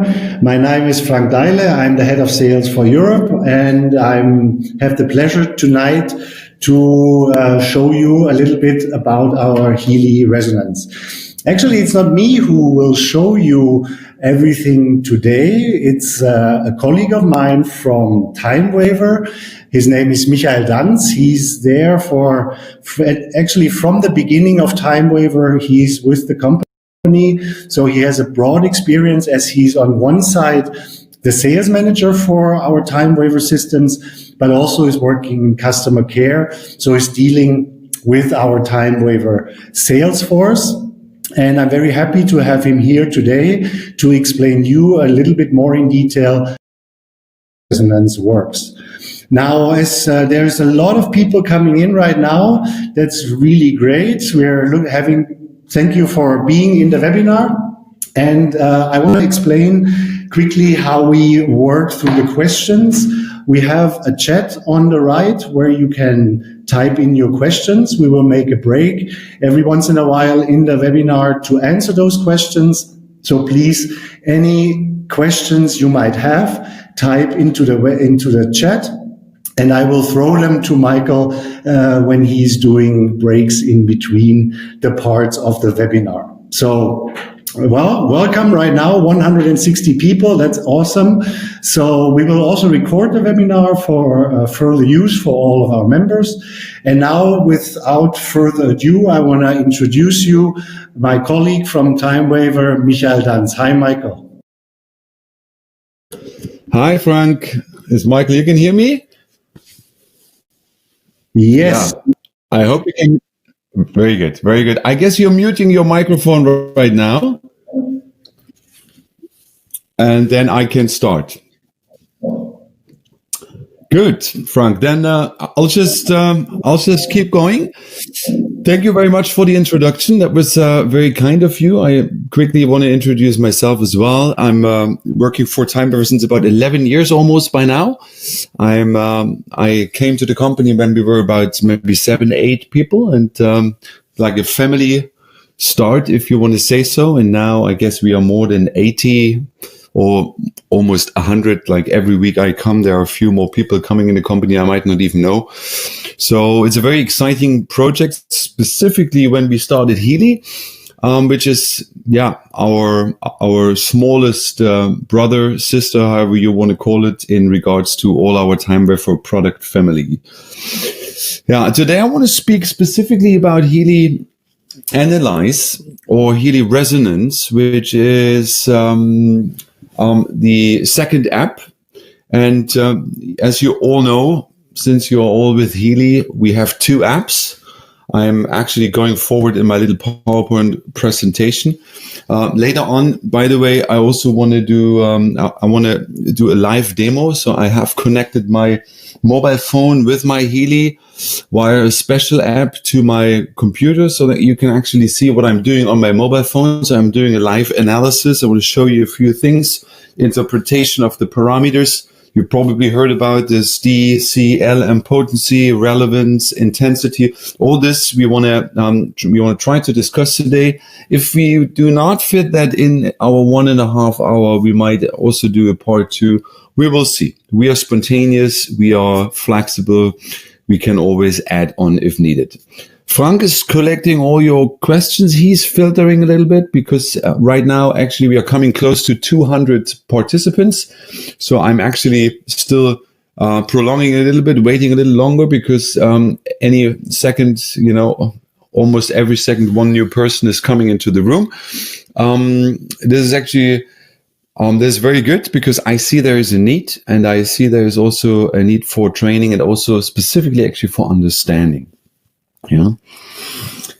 webinar. My name is Frank Deile. I'm the head of sales for Europe, and I have the pleasure tonight to show you a little bit about our Healy resonance. Actually, it's not me who will show you everything today. It's a colleague of mine from 𝗪𝗪𝗪. His name is 𝗪𝗪𝗪. He's there actually from the beginning of 𝗪𝗪𝗪. He's with the company. So he has a broad experience, as he's on one side the sales manager for our 𝗪𝗪𝗪 systems, but also is working in customer care. So he's dealing with our 𝗪𝗪𝗪 sales force. And I'm very happy to have him here today to explain you a little bit more in detail how resonance works. Now, as there's a lot of people coming in right now, that's really great. Thank you for being in the webinar. And I want to explain quickly how we work through the questions. We have a chat on the right where you can type in your questions. We will make a break every once in a while in the webinar to answer those questions. So please, any questions you might have, type into the chat, and I will throw them to Michael when he's doing breaks in between the parts of the webinar. So, well, welcome right now, 160 people. That's awesome. So we will also record the webinar for further use for all of our members. And now, without further ado, I want to introduce you my colleague from 𝗪𝗪𝗪, 𝗪𝗪𝗪𝗪. Hi, Michael. Hi, Frank. It's Michael. You can hear me? Yes. Yeah. I hope you can. Very good. Very good. I guess you're muting your microphone right now. And then I can start. Good, Frank. Then I'll just keep going. Thank you very much for the introduction. That was very kind of you. I quickly want to introduce myself as well. I'm working for 𝗪𝗪𝗪 since about 11 years almost by now. I came to the company when we were about maybe 7, 8 people, and like a family start, if you want to say so. And now I guess we are more than 80 or almost 100. Like every week I come, there are a few more people coming in the company I might not even know. So it's a very exciting project, specifically when we started Healy, which is, our smallest brother, sister, however you want to call it, in regards to all our 𝗪𝗪𝗪 product family. Yeah, today I want to speak specifically about Healy Analyze or Healy Resonance, which is the second app. And as you all know, since you're all with Healy, we have 2 apps. I'm actually going forward in my little PowerPoint presentation. Later on, by the way, I also want to do a live demo. So I have connected my mobile phone with my Healy via a special app to my computer so that you can actually see what I'm doing on my mobile phone. So I'm doing a live analysis. I want to show you a few things, interpretation of the parameters. You probably heard about this D, C, L, and potency, relevance, intensity. All this we want to try to discuss today. If we do not fit that in our 1.5 hour, we might also do a part 2. We will see. We are spontaneous. We are flexible. We can always add on if needed. Frank is collecting all your questions. He's filtering a little bit because right now, actually, we are coming close to 200 participants. So I'm actually still prolonging a little bit, waiting a little longer because any second, almost every second, one new person is coming into the room. This is actually this is very good because I see there is a need, and I see there is also a need for training and also specifically actually for understanding. Yeah.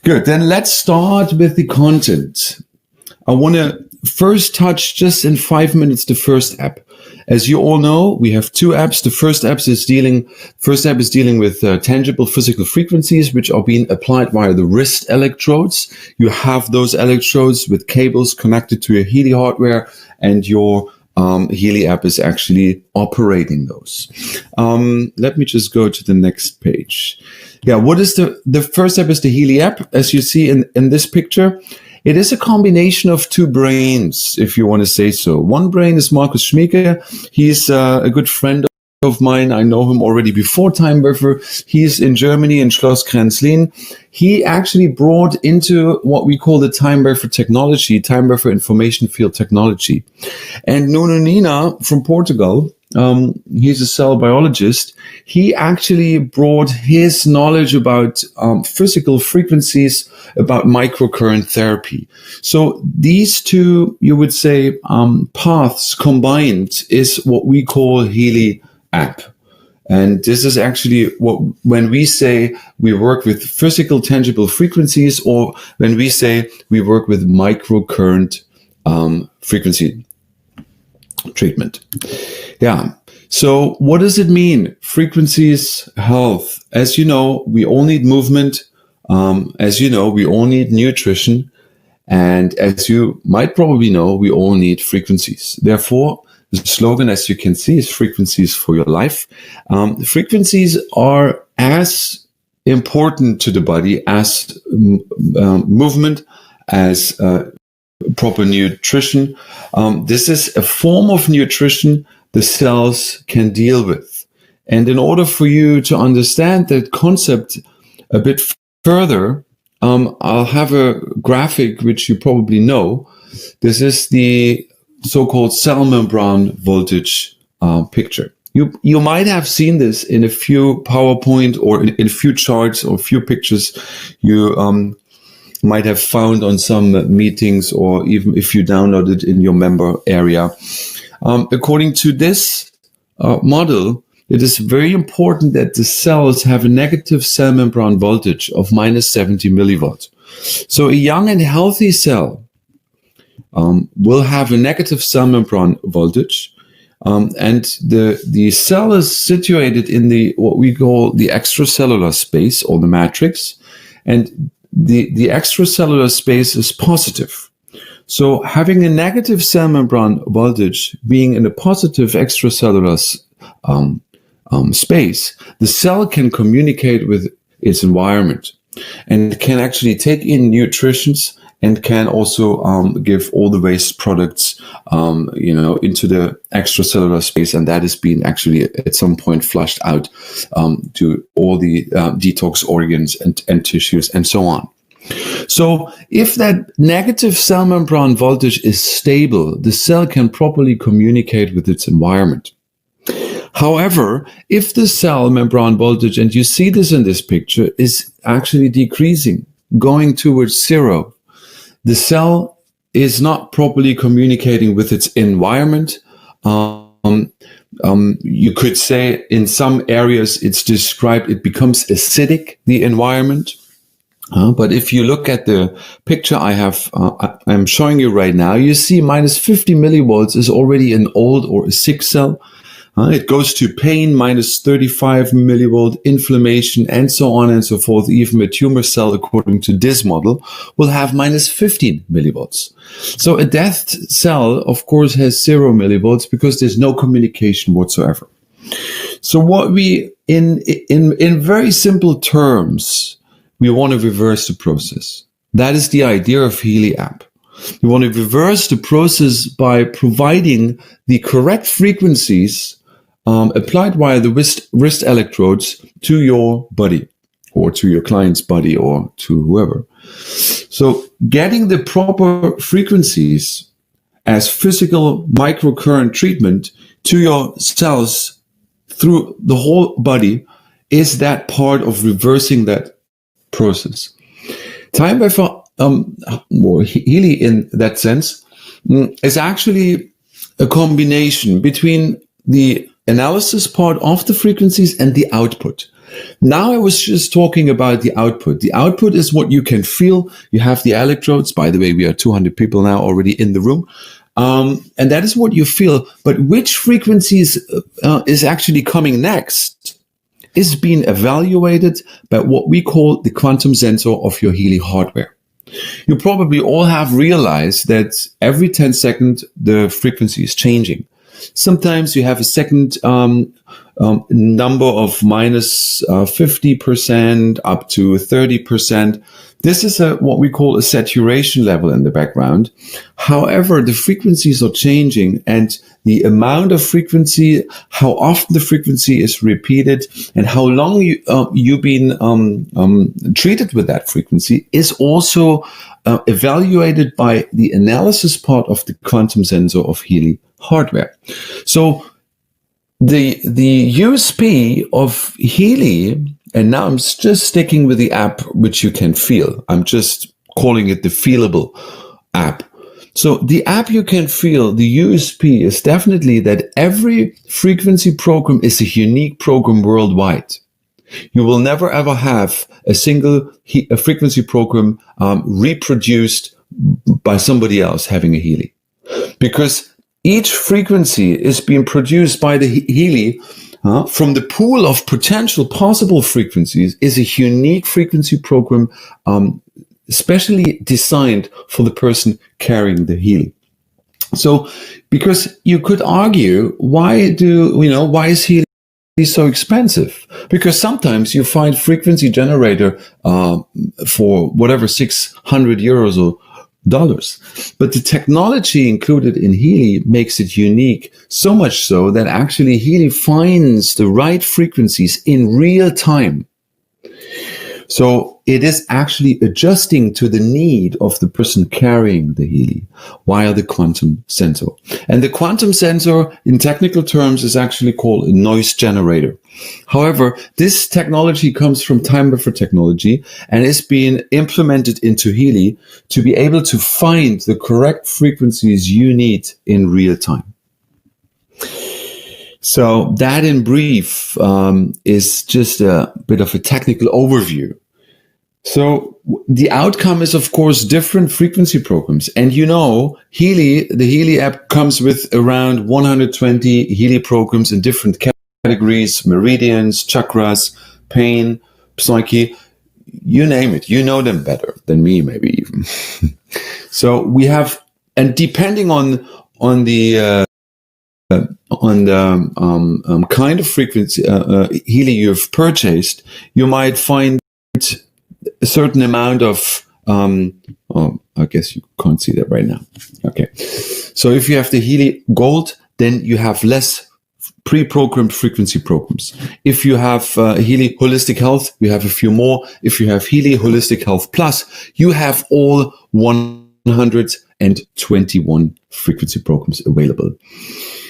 Good. Then let's start with the content. I want to first touch just in 5 minutes the first app. As you all know, we have 2 apps. The first app is dealing with tangible physical frequencies, which are being applied via the wrist electrodes. You have those electrodes with cables connected to your Healy hardware, and your Healy app is actually operating those. Let me just go to the next page. Yeah, what is the first app is the Healy app, as you see in this picture. It is a combination of two brains, if you want to say so. One brain is Markus Schmieke. He's a good friend of mine. I know him already before 𝗪𝗪𝗪. He's in Germany, in Schloss Grenzlin. He actually brought into what we call the 𝗪𝗪𝗪 technology, 𝗪𝗪𝗪 information field technology. And Nuno Nina from Portugal, he's a cell biologist. He actually brought his knowledge about physical frequencies, about microcurrent therapy. So these two, you would say, paths combined is what we call Healy app. And this is actually when we say we work with physical tangible frequencies, or when we say we work with microcurrent frequency treatment. Yeah. So what does it mean? Frequencies, health. As you know, we all need movement. As you know, we all need nutrition. And as you might probably know, we all need frequencies. Therefore, the slogan, as you can see, is frequencies for your life. Frequencies are as important to the body as movement, as proper nutrition. This is a form of nutrition the cells can deal with. And in order for you to understand that concept a bit further, I'll have a graphic which you probably know. This is the so-called cell membrane voltage picture. You might have seen this in a few PowerPoint or in a few charts or a few pictures you might have found on some meetings, or even if you downloaded in your member area. According to this model, it is very important that the cells have a negative cell membrane voltage of minus 70 millivolts. So a young and healthy cell will have a negative cell membrane voltage, and the cell is situated in what we call the extracellular space, or the matrix, and the extracellular space is positive. So having a negative cell membrane voltage being in a positive extracellular space, the cell can communicate with its environment and can actually take in nutrients and can also give all the waste products, into the extracellular space, and that is being actually at some point flushed out to all the detox organs and tissues and so on. So if that negative cell membrane voltage is stable, the cell can properly communicate with its environment. However, if the cell membrane voltage, and you see this in this picture, is actually decreasing, going towards zero, the cell is not properly communicating with its environment. You could say in some areas it's described, it becomes acidic, the environment. But if you look at the picture I'm showing you right now, you see minus 50 millivolts is already an old or a sick cell. It goes to pain, minus 35 millivolt, inflammation, and so on and so forth. Even a tumor cell, according to this model, will have minus 15 millivolts. So a death cell, of course, has 0 millivolts because there's no communication whatsoever. So what we, in very simple terms, we want to reverse the process. That is the idea of Healy app. We want to reverse the process by providing the correct frequencies applied via the wrist electrodes to your body, or to your client's body, or to whoever. So getting the proper frequencies as physical microcurrent treatment to your cells through the whole body is that part of reversing that process. 𝗪𝗪𝗪, or Healy in that sense, is actually a combination between the analysis part of the frequencies and the output. Now I was just talking about the output. The output is what you can feel. You have the electrodes. By the way, we are 200 people now already in the room. And that is what you feel. But which frequencies is actually coming next is being evaluated by what we call the quantum sensor of your Healy hardware. You probably all have realized that every 10 seconds, the frequency is changing. Sometimes you have a second number of minus 50% up to 30%. This is what we call a saturation level in the background. However, the frequencies are changing, and the amount of frequency, how often the frequency is repeated, and how long you've been treated with that frequency is also evaluated by the analysis part of the quantum sensor of Healy hardware. So the USP of Healy, and now I'm just sticking with the app which you can feel. I'm just calling it the feelable app. So the app you can feel, the USP is definitely that every frequency program is a unique program worldwide. You will never ever have a single frequency program reproduced by somebody else having a Healy, because each frequency is being produced by the Healy from the pool of potential possible frequencies is a unique frequency program, specially designed for the person carrying the Healy. So, because you could argue, why is Healy so expensive? Because sometimes you find frequency generator for whatever, 600 euros or dollars. But the technology included in Healy makes it unique, so much so that actually Healy finds the right frequencies in real time. So it is actually adjusting to the need of the person carrying the Healy via the quantum sensor. And the quantum sensor, in technical terms, is actually called a noise generator. However, this technology comes from time buffer technology and is being implemented into Healy to be able to find the correct frequencies you need in real time. So that in brief is just a bit of a technical overview. So the outcome is, of course, different frequency programs. And Healy, the Healy app comes with around 120 Healy programs in different categories: meridians, chakras, pain, psyche, you name it. You know them better than me, maybe even. So we have, and depending on the kind of frequency Healy you've purchased, you might find a certain amount of I guess you can't see that right now. Okay, so if you have the Healy Gold, then you have less pre-programmed frequency programs. If you have Healy Holistic Health, you have a few more. If you have Healy Holistic Health Plus, you have all 121 frequency programs available.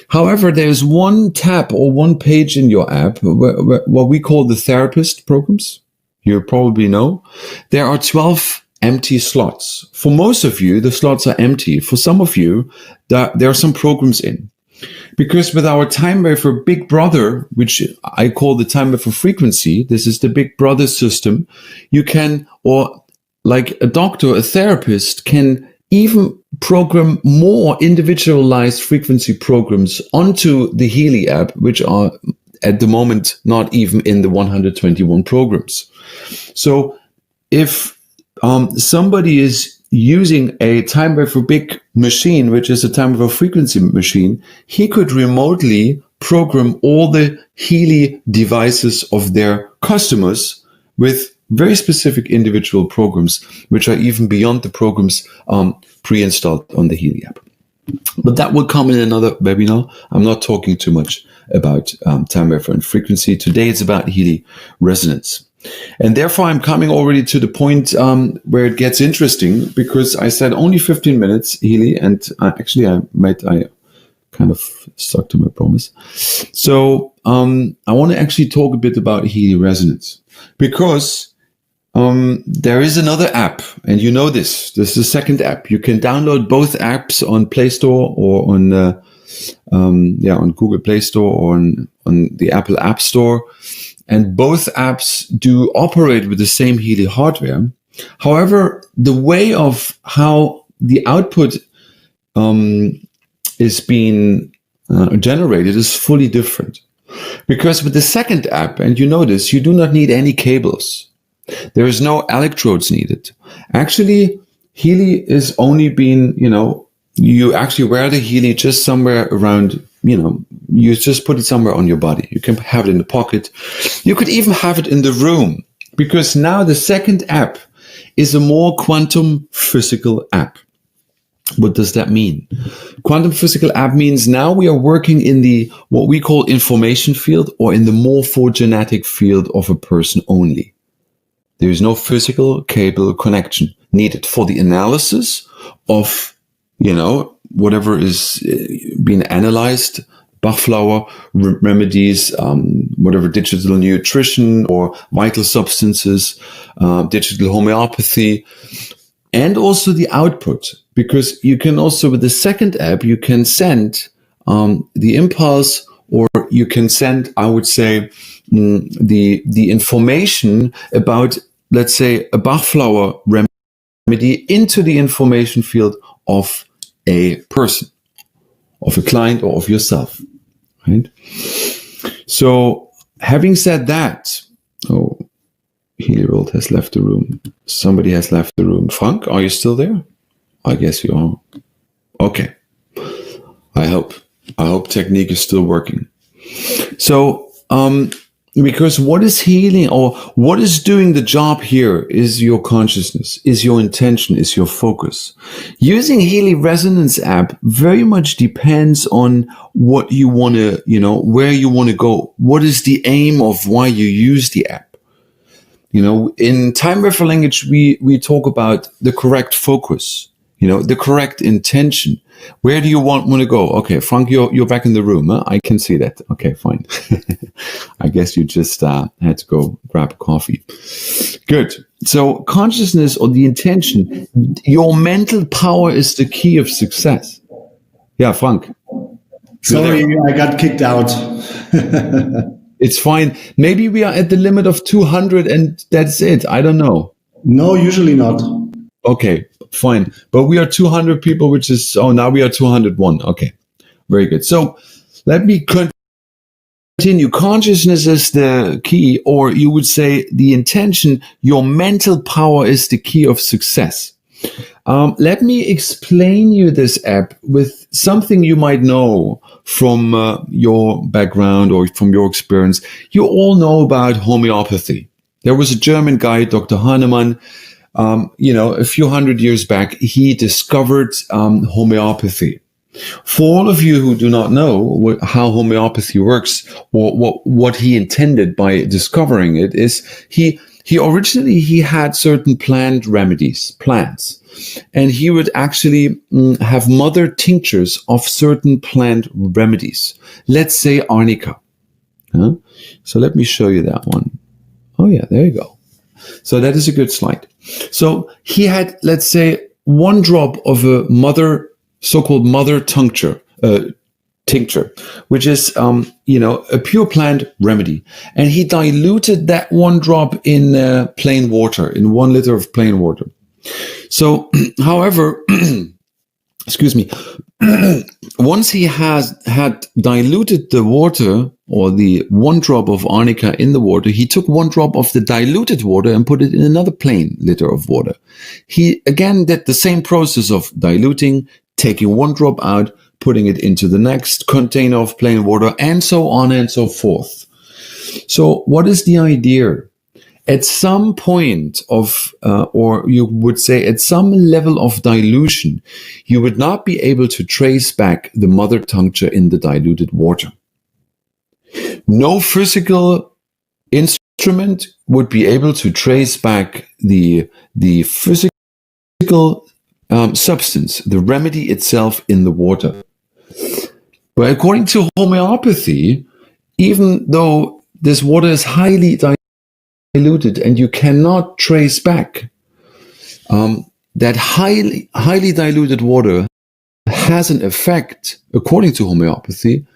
However, there's one tab or one page in your app, what we call the therapist programs. You probably know. There are 12 empty slots. For most of you, the slots are empty. For some of you, there are some programs in. Because with our time waver Big Brother, which I call the time waver frequency, this is the Big Brother system, you can, or like a doctor, a therapist can even program more individualized frequency programs onto the Healy app, which are at the moment not even in the 121 programs. So if somebody is using a time waver big machine, which is a time waver frequency machine, he could remotely program all the Healy devices of their customers with very specific individual programs, which are even beyond the programs pre-installed on the Healy app. But that will come in another webinar. I'm not talking too much about time waver and frequency. Today it's about Healy resonance. And therefore I'm coming already to the point where it gets interesting, because I said only 15 minutes Healy, and I kind of stuck to my promise. So I want to actually talk a bit about Healy resonance, because there is another app, and you know this is the second app. You can download both apps on Play Store or on Google Play Store or on the Apple App Store. And both apps do operate with the same Healy hardware. However, the way of how the output is being generated is fully different. Because with the second app, and you notice, you do not need any cables. There is no electrodes needed. Actually, Healy is only being, you actually wear the Healy just somewhere around, you just put it somewhere on your body. You can have it in the pocket. You could even have it in the room, because now the second app is a more quantum physical app. What does that mean? Quantum physical app means now we are working in the, what we call information field, or in the morphogenetic field of a person only. There is no physical cable connection needed for the analysis of, whatever is being analyzed, Bach-flower remedies, whatever digital nutrition or vital substances, digital homeopathy, and also the output. Because you can also, with the second app, you can send the impulse, or you can send, I would say, the information about, let's say, a Bach-flower remedy into the information field of a person, of a client, or of yourself, right? So, having said that, Healy World has left the room. Somebody has left the room. Frank, are you still there? I guess you are. Okay. I hope technique is still working. So, because what is healing, or what is doing the job here, is your consciousness, is your intention, is your focus. Using Healy Resonance app very much depends on what you want to, where you want to go. What is the aim of why you use the app? In time reference language, we talk about the correct focus, the correct intention. Where do you want to go? Okay, Frank, you're back in the room. Huh? I can see that. Okay, fine. I guess you just had to go grab a coffee. Good. So consciousness, or the intention, your mental power is the key of success. Yeah, Frank. Sorry, I got kicked out. It's fine. Maybe we are at the limit of 200 and that's it. I don't know. No, usually not. Okay, fine. But we are 200 people, which is, now we are 201. Okay, very good. So let me continue. Consciousness is the key, or you would say the intention. Your mental power is the key of success. Let me explain you this app with something you might know from your background or from your experience. You all know about homeopathy. There was a German guy, Dr. Hahnemann, a few hundred years back. He discovered homeopathy. For all of you who do not know how homeopathy works, or what he intended by discovering it, is he originally had certain plant remedies, plants. And he would actually have mother tinctures of certain plant remedies. Let's say arnica. Huh? So let me show you that one. Oh yeah, there you go. So that is a good slide. So he had, let's say, one drop of a so-called mother tincture, which is, a pure plant remedy. And he diluted that one drop in plain water, in 1 liter of plain water. So, however, excuse me, once he had diluted the water, or the 1 drop of arnica in the water, he took 1 drop of the diluted water and put it in another plain liter of water. He again did the same process of diluting, taking 1 drop out, putting it into the next container of plain water, and so on and so forth. So what is the idea? At some point of, or you would say at some level of dilution, you would not be able to trace back the mother tincture in the diluted water. No physical instrument would be able to trace back the physical substance, the remedy itself in the water. But according to homeopathy, even though this water is highly diluted and you cannot trace back, that highly diluted water has an effect, according to homeopathy,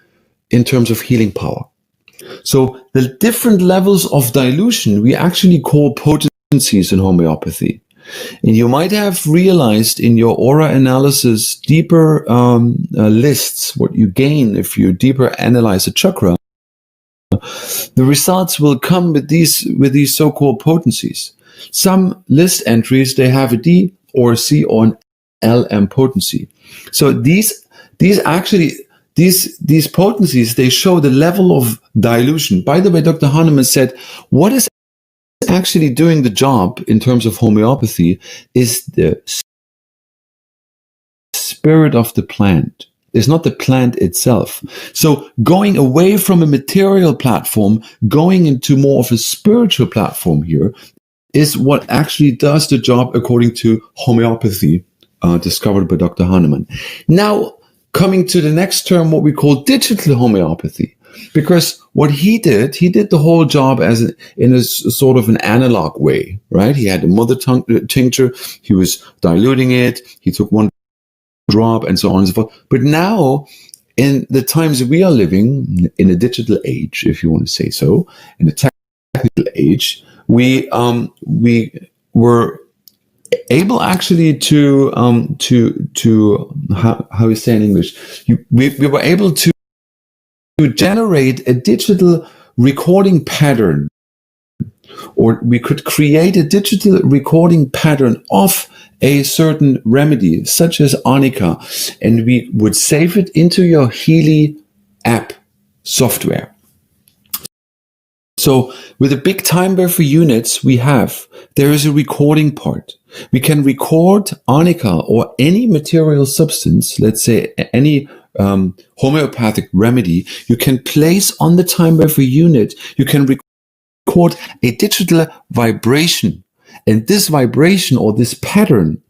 in terms of healing power. So the different levels of dilution we actually call potencies in homeopathy. And you might have realized in your aura analysis deeper lists what you gain if you deeper analyze a chakra. The results will come with these so-called potencies. Some list entries, they have a D or a C or an LM potency. So these potencies, they show the level of dilution. By the way, Dr. Hahnemann said, what is actually doing the job in terms of homeopathy is the spirit of the plant. It's not the plant itself. So going away from a material platform, going into more of a spiritual platform here is what actually does the job according to homeopathy, discovered by Dr. Hahnemann. Now, coming to the next term, what we call digital homeopathy, because what he did the whole job in a sort of an analog way, right? He had a mother tongue tincture, he was diluting it, he took one drop and so on and so forth. But now, in the times we are living, in a digital age, if you want to say so, in a technical age, we were able actually to how we say in English, we were able to generate a digital recording pattern, or we could create a digital recording pattern of a certain remedy, such as arnica, and we would save it into your Healy app software. So with the big time buffer units there is a recording part. We can record arnica or any material substance, let's say any homeopathic remedy, you can place on the time buffer unit, you can record a digital vibration. And this vibration or this pattern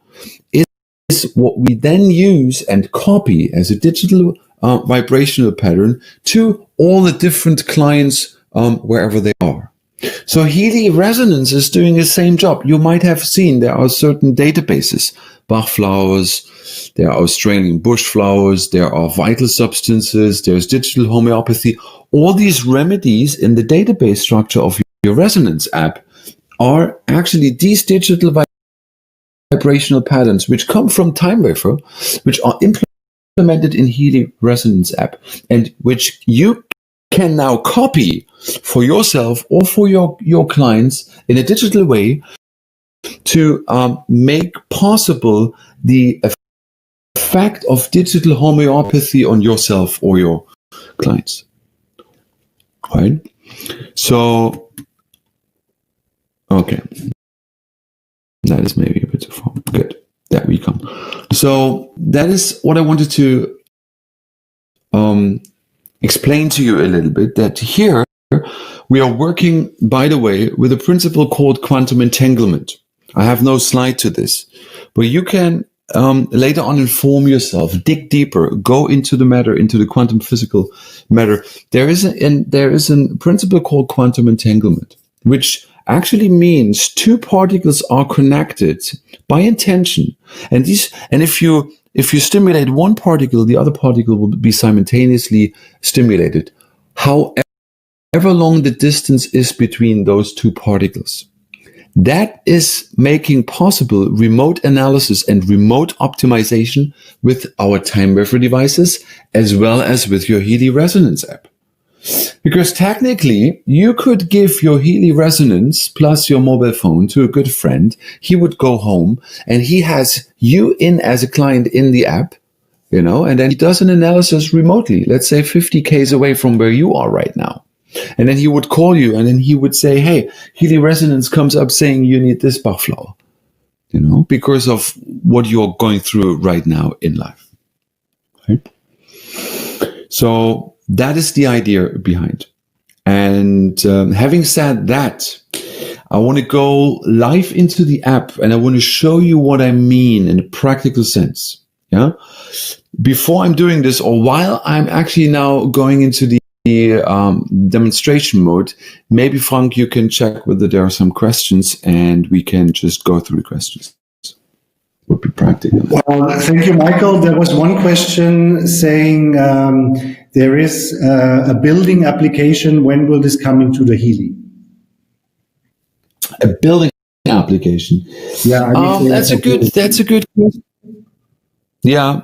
is what we then use and copy as a digital vibrational pattern to all the different clients wherever they are. So Healy Resonance is doing the same job. You might have seen there are certain databases, Bach flowers, there are Australian bush flowers, there are vital substances, there's digital homeopathy. All these remedies in the database structure of your Resonance app are actually these digital vibrational patterns which come from Time Wafer, which are implemented in Healy Resonance app, and which you can now copy for yourself or for your clients in a digital way to make possible the effect of digital homeopathy on yourself or your clients. Right? So, okay. That is maybe a bit too far. Good. There we come. So that is what I wanted to explain to you a little bit, that here we are working, by the way, with a principle called quantum entanglement. I have no slide to this, but you can later on inform yourself, dig deeper, go into the matter, into the quantum physical matter. There is a principle called quantum entanglement, which actually means two particles are connected by intention, and if you stimulate one particle, the other particle will be simultaneously stimulated, however long the distance is between those two particles. That is making possible remote analysis and remote optimization with our time buffer devices, as well as with your Healy Resonance app. Because technically, you could give your Healy Resonance plus your mobile phone to a good friend. He would go home and he has you in as a client in the app, and then he does an analysis remotely, let's say 50 k's away from where you are right now. And then he would call you and then he would say, hey, Healy Resonance comes up saying you need this Bach flower, because of what you're going through right now in life. Right? So that is the idea behind. And having said that, I want to go live into the app and I want to show you what I mean in a practical sense. Yeah. Before I'm doing this, or while I'm actually now going into the demonstration mode, maybe Frank, you can check whether there are some questions and we can just go through the questions. Would be practical. Well, thank you, Michael. There was one question saying there is a building application. When will this come into the Healy? A building application. Yeah, that's a good question. Yeah,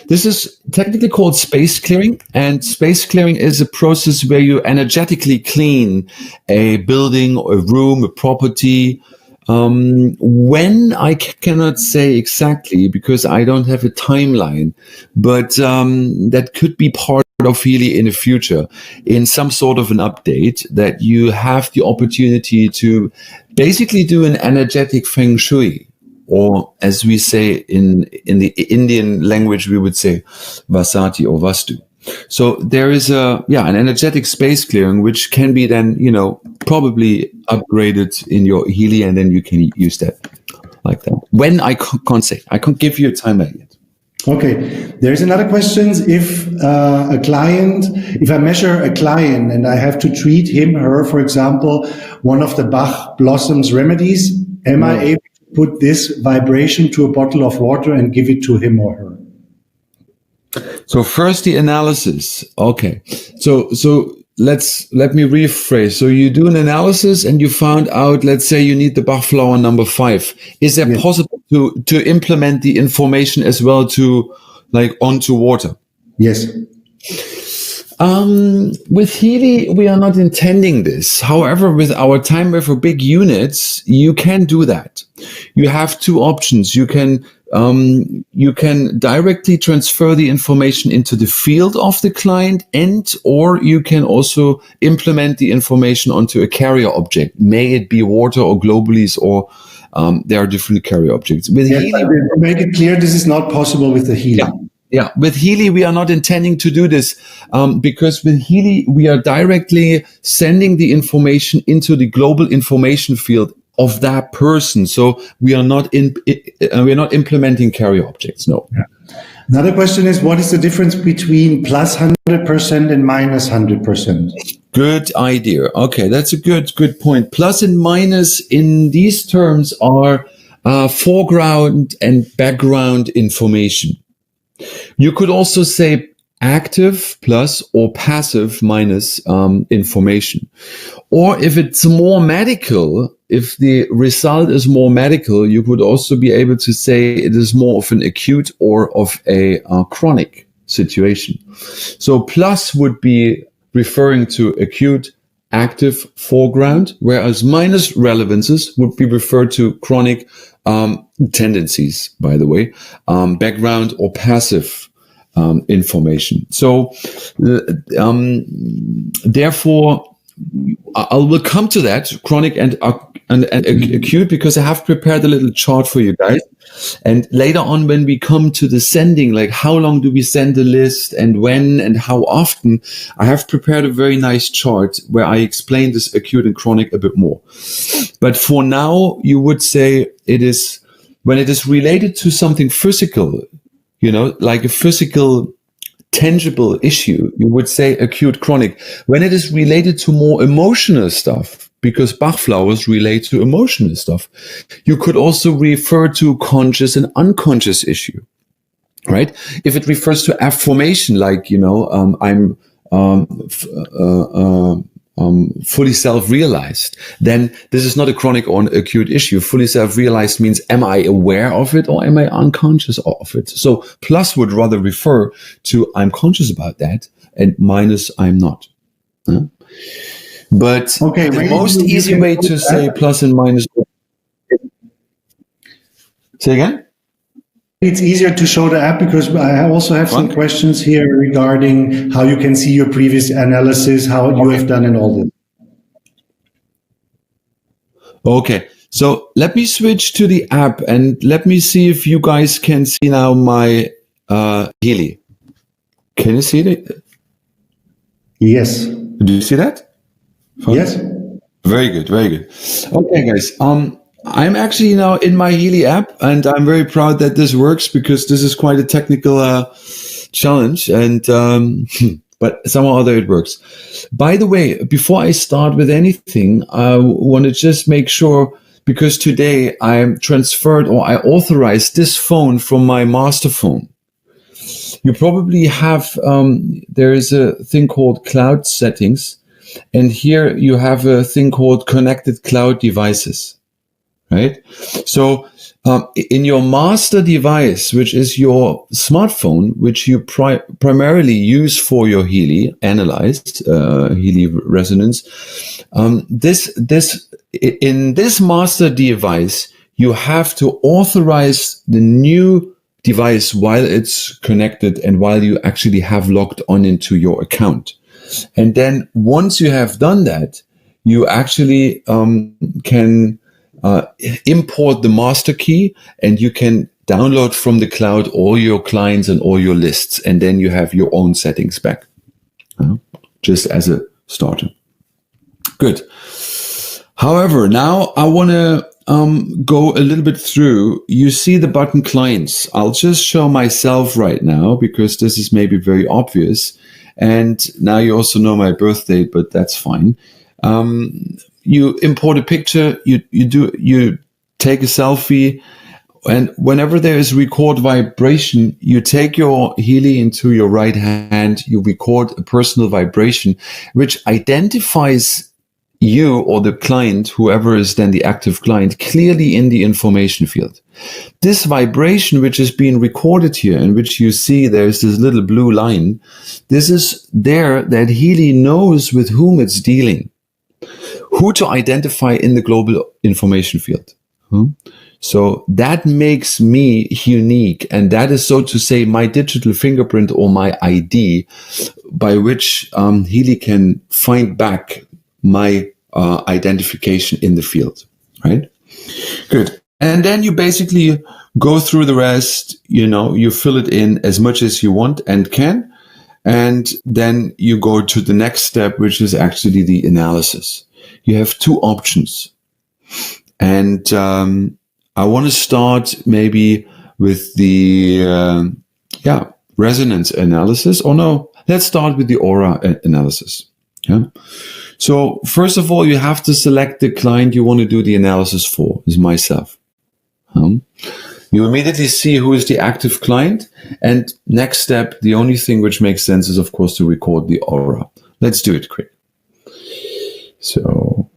this is technically called space clearing, and space clearing is a process where you energetically clean a building, a room, a property, When I cannot say exactly because I don't have a timeline, but that could be part of Healy in the future, in some sort of an update, that you have the opportunity to basically do an energetic feng shui, or as we say in the Indian language, we would say vasati or vastu. So there is an energetic space clearing, which can be then, probably upgraded in your Healy, and then you can use that like that. When I can't say, I can't give you a timeline yet. Okay. There's another question. If I measure a client and I have to treat him, her, for example, one of the Bach blossoms remedies, am I able to put this vibration to a bottle of water and give it to him or her? So first the analysis. Okay. So let me rephrase. So you do an analysis and you found out, let's say you need the Bach flower number 5. Is it possible to implement the information as well to onto water? Yes. With Healy, we are not intending this. However, with our time for big units, you can do that. You have two options. You can directly transfer the information into the field of the client, or you can also implement the information onto a carrier object. May it be water or globules, or there are different carrier objects. With Healy, to make it clear, this is not possible with the Healy. Yeah, with Healy, we are not intending to do this because with Healy, we are directly sending the information into the global information field of that person. So we are not implementing carrier objects. No. Yeah. Another question is, what is the difference between plus 100% and minus 100%? Good idea. Okay, that's a good point. Plus and minus in these terms are foreground and background information. You could also say active plus or passive minus information. Or if it's more medical, if the result is more medical, you could also be able to say it is more of an acute or of a chronic situation. So plus would be referring to acute, active, foreground, whereas minus relevances would be referred to chronic tendencies, by the way, background or passive information. So therefore, I will come to that, chronic and acute, because I have prepared a little chart for you guys. And later on, when we come to the sending, like how long do we send the list and when and how often, I have prepared a very nice chart where I explain this acute and chronic a bit more. But for now, you would say it is, when it is related to something physical, like a physical tangible issue, you would say acute chronic. When it is related to more emotional stuff, because Bach flowers relate to emotional stuff, you could also refer to conscious and unconscious issue, right? If it refers to affirmation, like, I'm fully self-realized, then this is not a chronic or an acute issue. Fully self-realized means, am I aware of it or am I unconscious of it? So plus would rather refer to I'm conscious about that, and minus I'm not. But the most easy way to say plus and minus. Say again? It's easier to show the app because I also have some questions here regarding how you can see your previous analysis, how you have done and all this. Okay, so let me switch to the app and let me see if you guys can see now my Healy. Can you see it? Yes. Do you see that? Fun? Yes. Very good, very good. Okay, guys. I'm actually now in my Healy app, and I'm very proud that this works because this is quite a technical challenge, and but somehow or other it works. By the way, before I start with anything, I want to just make sure, because today I transferred or I authorized this phone from my master phone. You probably have, there is a thing called cloud settings, and here you have a thing called connected cloud devices. right? So in your master device, which is your smartphone, which you primarily use for your Healy analyzed Healy resonance, in this master device, you have to authorize the new device while it's connected and while you actually have logged on into your account. And then once you have done that, you actually can import the master key, and you can download from the cloud all your clients and all your lists, and then you have your own settings back, just as a starter. Good. However, now I want to go a little bit through. You see the button clients. I'll just show myself right now because this is maybe very obvious. And now you also know my birth date, but that's fine. You import a picture, you take a selfie, and whenever there is record vibration, you take your Healy into your right hand, you record a personal vibration, which identifies you or the client, whoever is then the active client, clearly in the information field. This vibration, which is being recorded here, in which you see there's this little blue line, this is there that Healy knows with whom it's dealing, who to identify in the global information field. So that makes me unique, and that is, so to say, my digital fingerprint or my ID, by which Healy can find back my identification in the field, right? Good. And then you basically go through the rest, you fill it in as much as you want and can, and then you go to the next step, which is actually the analysis. You have two options. And I want to start maybe with the resonance analysis. Or no, let's start with the aura analysis. Yeah. So first of all, you have to select the client you want to do the analysis for, is myself. You immediately see who is the active client. And next step, the only thing which makes sense is, of course, to record the aura. Let's do it quick. So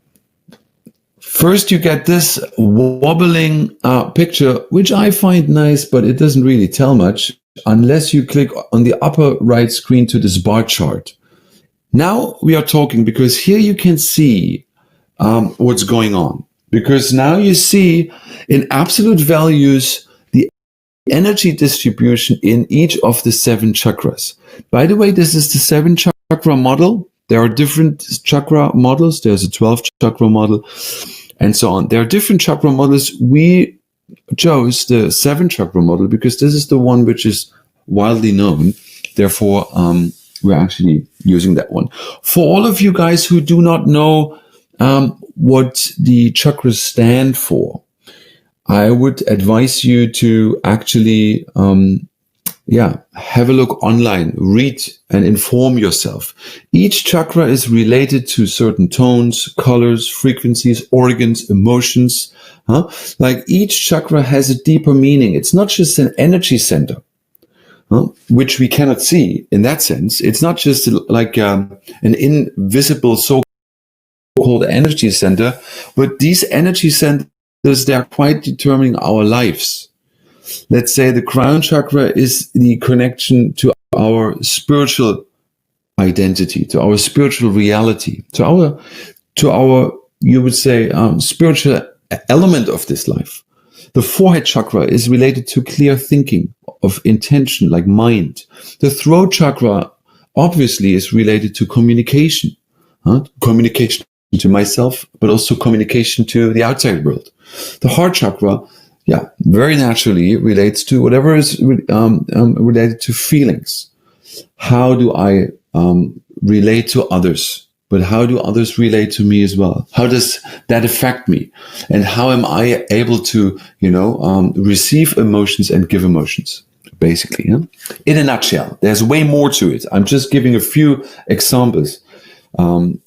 first you get this wobbling picture, which I find nice, but it doesn't really tell much unless you click on the upper right screen to this bar chart. Now we are talking, because here you can see what's going on. Because now you see in absolute values the energy distribution in each of the 7 chakras. By the way, this is the 7 chakra model. There are different chakra models. There's a 12 chakra model and so on. There are different chakra models. We chose the 7 chakra model because this is the one which is widely known. Therefore, we're actually using that one. For all of you guys who do not know what the chakras stand for, I would advise you to actually have a look online, read and inform yourself. Each chakra is related to certain tones, colors, frequencies, organs, emotions. Like each chakra has a deeper meaning. It's not just an energy center, which we cannot see in that sense. It's not just like an invisible so-called energy center, but these energy centers, they're quite determining our lives. Let's say the crown chakra is the connection to our spiritual identity, to our spiritual reality, to our you would say spiritual element of this life. The forehead chakra is related to clear thinking, of intention, like mind. The throat chakra obviously is related to communication, communication to myself, but also communication to the outside world. The heart chakra, very naturally relates to whatever is related to feelings. How do I relate to others? But how do others relate to me as well? How does that affect me? And how am I able to, receive emotions and give emotions? Basically, in a nutshell, there's way more to it. I'm just giving a few examples, and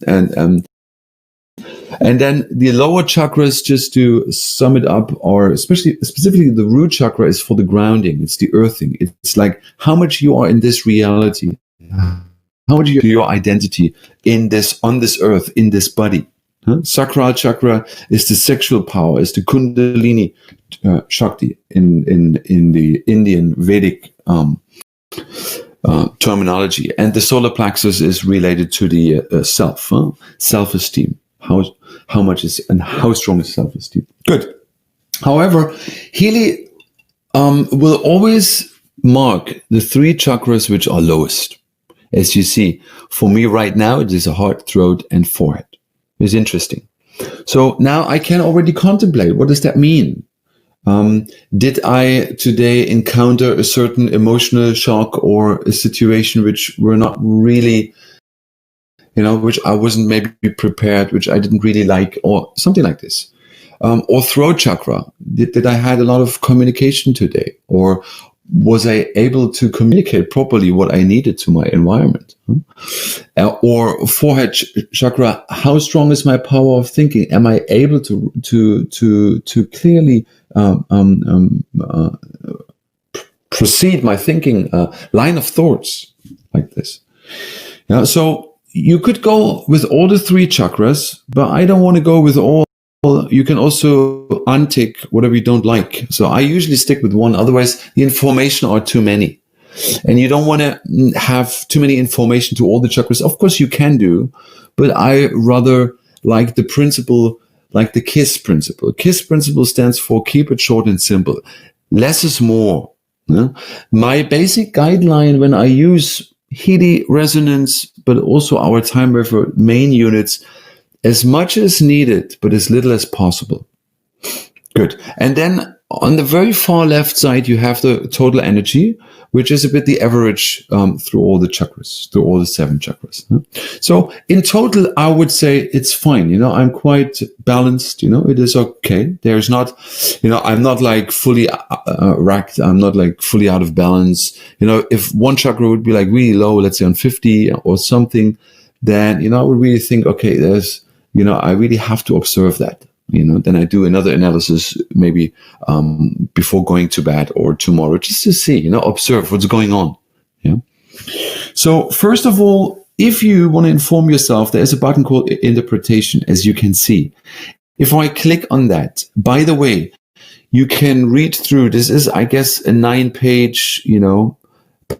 then the lower chakras, just to sum it up, or specifically the root chakra, is for the grounding. It's the earthing. It's like how much you are in this reality, how much you your identity in this, on this earth, in this body. Sacral chakra is the sexual power, is the Kundalini Shakti in the Indian Vedic terminology, and the solar plexus is related to the self-esteem. How much is and how strong is self-esteem? Good. However, Healy will always mark the 3 chakras which are lowest. As you see, for me right now, it is a heart, throat, and forehead. It's interesting. So now I can already contemplate, what does that mean? Did I today encounter a certain emotional shock or a situation which were not really, which I wasn't maybe prepared, which I didn't really like, or something like this? Or throat chakra. Did I had a lot of communication today? Or was I able to communicate properly what I needed to my environment? Or forehead chakra, how strong is my power of thinking? Am I able to clearly proceed my thinking line of thoughts like this? So you could go with all the 3 chakras, but I don't want to go with all. You can also untick whatever you don't like. So I usually stick with one, otherwise the information are too many. And you don't want to have too many information to all the chakras. Of course you can do, but I rather like the principle, like the KISS principle. KISS principle stands for keep it short and simple. Less is more. My basic guideline when I use Healy resonance, but also our time refer main units, as much as needed, but as little as possible. Good. And then on the very far left side, you have the total energy, which is a bit the average through all the chakras, through all the 7 chakras. So in total, I would say it's fine. I'm quite balanced. It is okay. There's not, I'm not like fully racked. I'm not like fully out of balance. If one chakra would be like really low, let's say on 50 or something, then, I would really think, okay, there's, I really have to observe that. Then I do another analysis maybe before going to bed or tomorrow, just to see, observe what's going on. Yeah. So first of all, if you want to inform yourself, there's a button called interpretation, as you can see. If I click on that, by the way, you can read through. This is, I guess, a 9-page,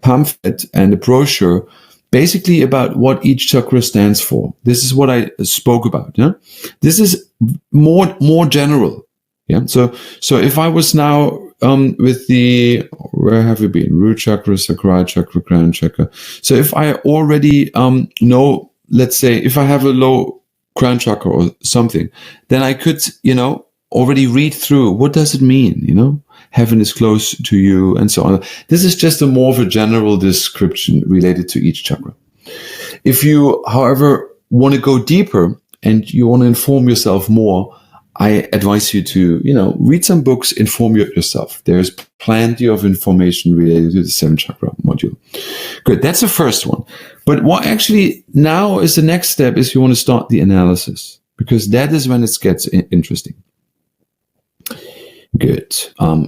pamphlet and a brochure, basically about what each chakra stands for. This is what I spoke about. Yeah, this is more general. Yeah. So if I was now with the, where have we been? Root chakra, sacral chakra, crown chakra. So if I already know, let's say, if I have a low crown chakra or something, then I could already read through what does it mean. Heaven is close to you, and so on. This is just a more of a general description related to each chakra. If you, however, want to go deeper and you want to inform yourself more, I advise you to, read some books, inform yourself. There's plenty of information related to the 7 chakra module. Good. That's the first one. But what actually now is the next step is you want to start the analysis, because that is when it gets interesting. Good.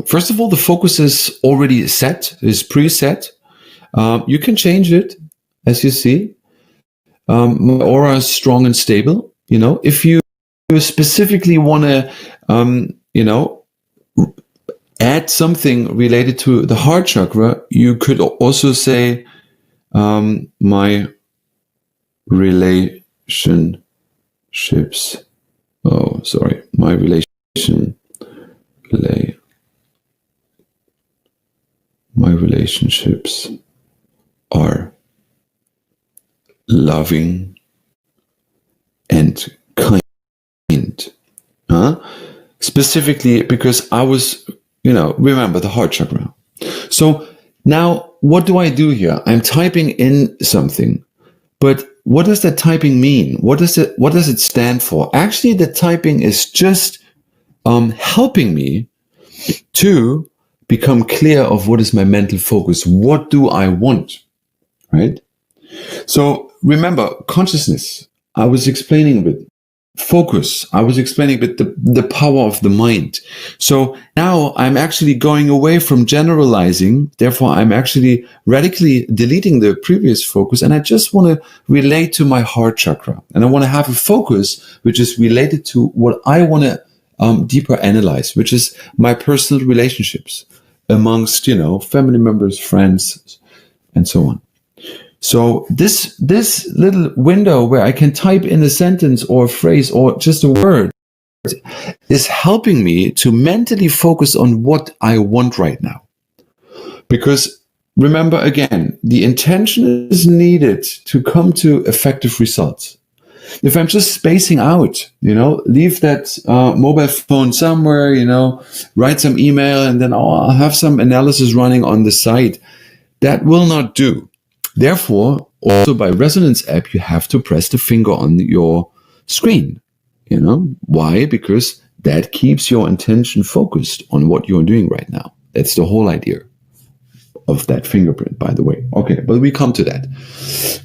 First of all, the focus is already set, is preset. You can change it, as you see. My aura is strong and stable. If you specifically want to, add something related to the heart chakra, you could also say, my relationships. My relationships are loving and kind. Specifically because I was, remember the heart chakra. So now what do I do here? I'm typing in something, but what does that typing mean? What does it stand for? Actually, the typing is just helping me to become clear of what is my mental focus. What do I want? Right? So remember, consciousness, I was explaining a bit. focus. I was explaining a bit the power of the mind. So now I'm actually going away from generalizing. Therefore, I'm actually radically deleting the previous focus. And I just want to relate to my heart chakra. And I want to have a focus which is related to what I want to deeper analyze, which is my personal relationships amongst, family members, friends, and so on. So this little window where I can type in a sentence or a phrase or just a word is helping me to mentally focus on what I want right now. Because remember again, the intention is needed to come to effective results. If I'm just spacing out, leave that mobile phone somewhere, write some email and then I'll have some analysis running on the side, that will not do. Therefore, also by Resonance app, you have to press the finger on your screen. Why? Because that keeps your attention focused on what you're doing right now. That's the whole idea of that fingerprint, by the way. Okay, but we come to that.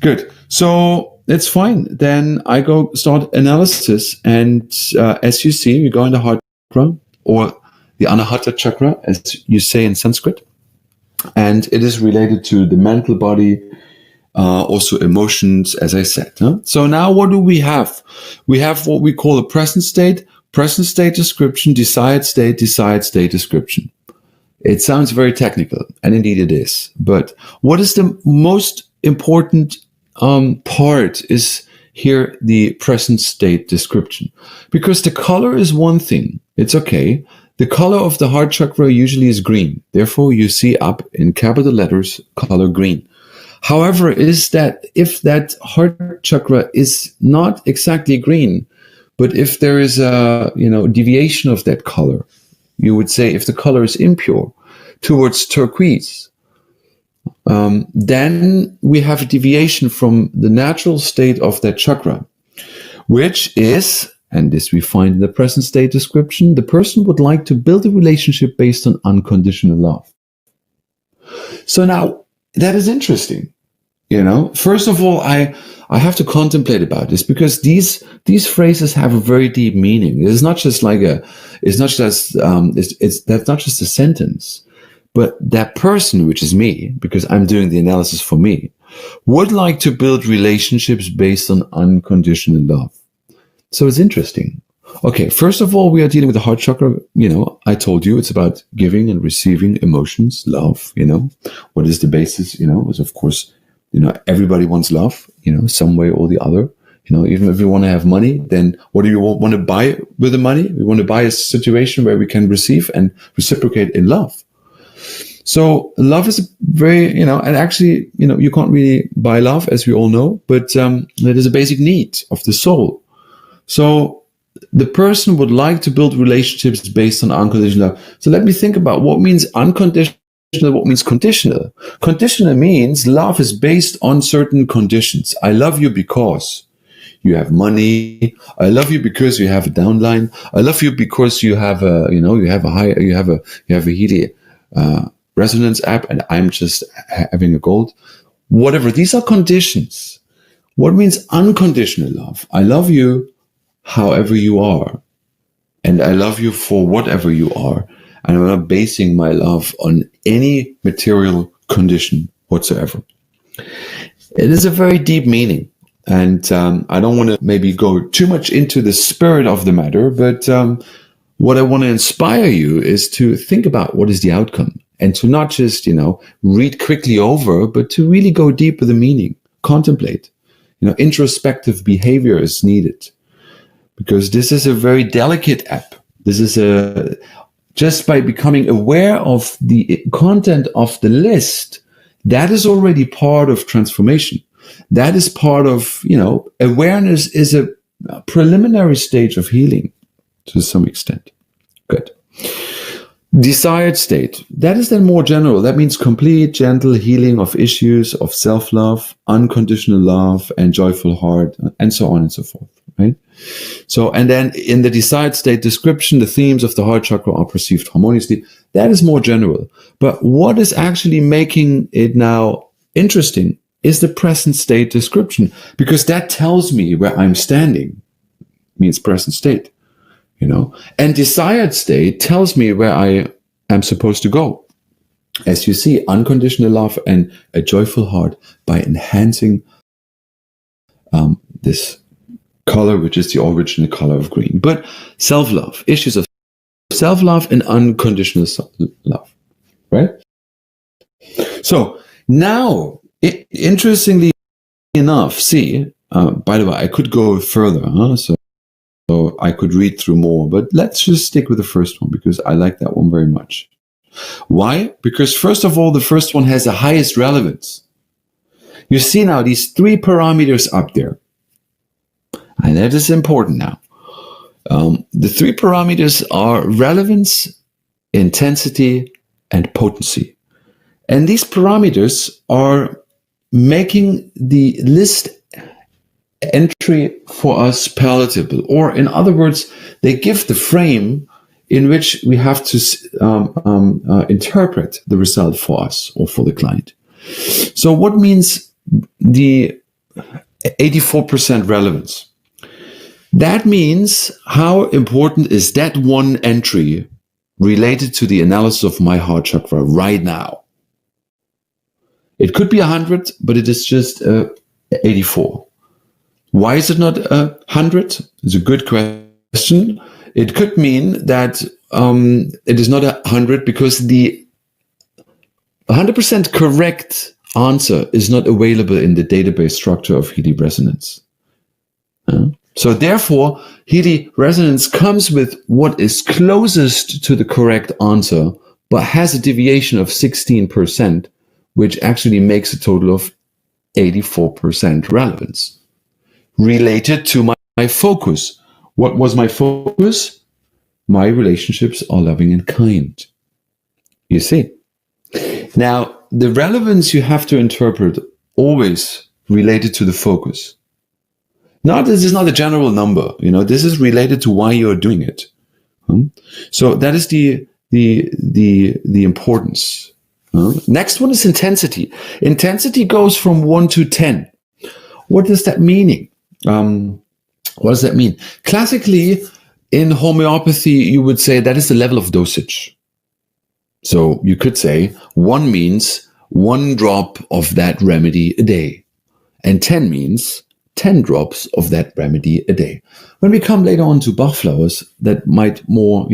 Good. So it's fine. Then I go start analysis. And as you see, we go in the heart chakra or the Anahata chakra, as you say in Sanskrit. And it is related to the mental body, also emotions, as I said. Huh? So now what do we have? We have what we call a present state description, desired state description. It sounds very technical, and indeed it is. But what is the most important part is here the present state description. Because the color is one thing. It's okay. The color of the heart chakra usually is green. Therefore, you see up in capital letters, color green. However, is that if that heart chakra is not exactly green, but if there is a, deviation of that color, you would say if the color is impure towards turquoise, then we have a deviation from the natural state of that chakra, which is, and this we find in the present state description, the person would like to build a relationship based on unconditional love. So now, that is interesting. First of all, I have to contemplate about this because these phrases have a very deep meaning. It's not just that's not just a sentence, but that person, which is me, because I'm doing the analysis for me, would like to build relationships based on unconditional love. So it's interesting. Okay, first of all, we are dealing with the heart chakra. I told you it's about giving and receiving emotions, love. What is the basis? Is of course, everybody wants love. Some way or the other. Even if you want to have money, then what do you want to buy with the money? We want to buy a situation where we can receive and reciprocate in love. So love is very, and actually, you can't really buy love, as we all know, but it is a basic need of the soul. So the person would like to build relationships based on unconditional love. So let me think about what means unconditional, what means conditional. Conditional means love is based on certain conditions. I love you because you have money. I love you because you have a downline. I love you because you have a, you have a Healy Resonance app, and I'm just having a gold. Whatever. These are conditions. What means unconditional love? I love you however you are, and I love you for whatever you are, and I'm not basing my love on any material condition whatsoever. It is a very deep meaning, and I don't want to maybe go too much into the spirit of the matter, but what I want to inspire you is to think about what is the outcome, and to not just, read quickly over, but to really go deep with the meaning, contemplate. Introspective behavior is needed. Because this is a very delicate app. This is just by becoming aware of the content of the list, that is already part of transformation. That is part of, awareness is a preliminary stage of healing to some extent. Good. Desired state. That is then more general. That means complete, gentle healing of issues of self-love, unconditional love, and joyful heart, and so on and so forth. Right? So, and then in the desired state description, the themes of the heart chakra are perceived harmoniously. That is more general. But what is actually making it now interesting is the present state description, because that tells me where I'm standing. means present state, and desired state tells me where I am supposed to go. As you see, unconditional love and a joyful heart by enhancing this color, which is the original color of green. But self-love, issues of self-love and unconditional love, right? So now, interestingly enough, see, by the way, I could go further, so I could read through more, but let's just stick with the first one because I like that one very much. Why? Because first of all, the first one has the highest relevance. You see now these 3 parameters up there, and that is important now. The 3 parameters are relevance, intensity, and potency. And these parameters are making the list entry for us palatable, or in other words, they give the frame in which we have to interpret the result for us or for the client. So what means the 84% relevance? That means how important is that one entry related to the analysis of my heart chakra right now? It could be 100, but it is just 84. Why is it not 100? It's a good question. It could mean that it is not 100 because the 100% correct answer is not available in the database structure of Healy resonance. So therefore, Healy resonance comes with what is closest to the correct answer, but has a deviation of 16%, which actually makes a total of 84% relevance. Related to my focus. What was my focus? My relationships are loving and kind. You see? Now, the relevance you have to interpret always related to the focus. Now, this is not a general number, this is related to why you're doing it. So that is the importance. Next one is intensity. Intensity goes from 1 to 10. What does that mean? What does that mean? Classically, in homeopathy, you would say that is the level of dosage. So you could say 1 means 1 drop of that remedy a day. And 10 means 10 drops of that remedy a day. When we come later on to Bach flowers, that might more,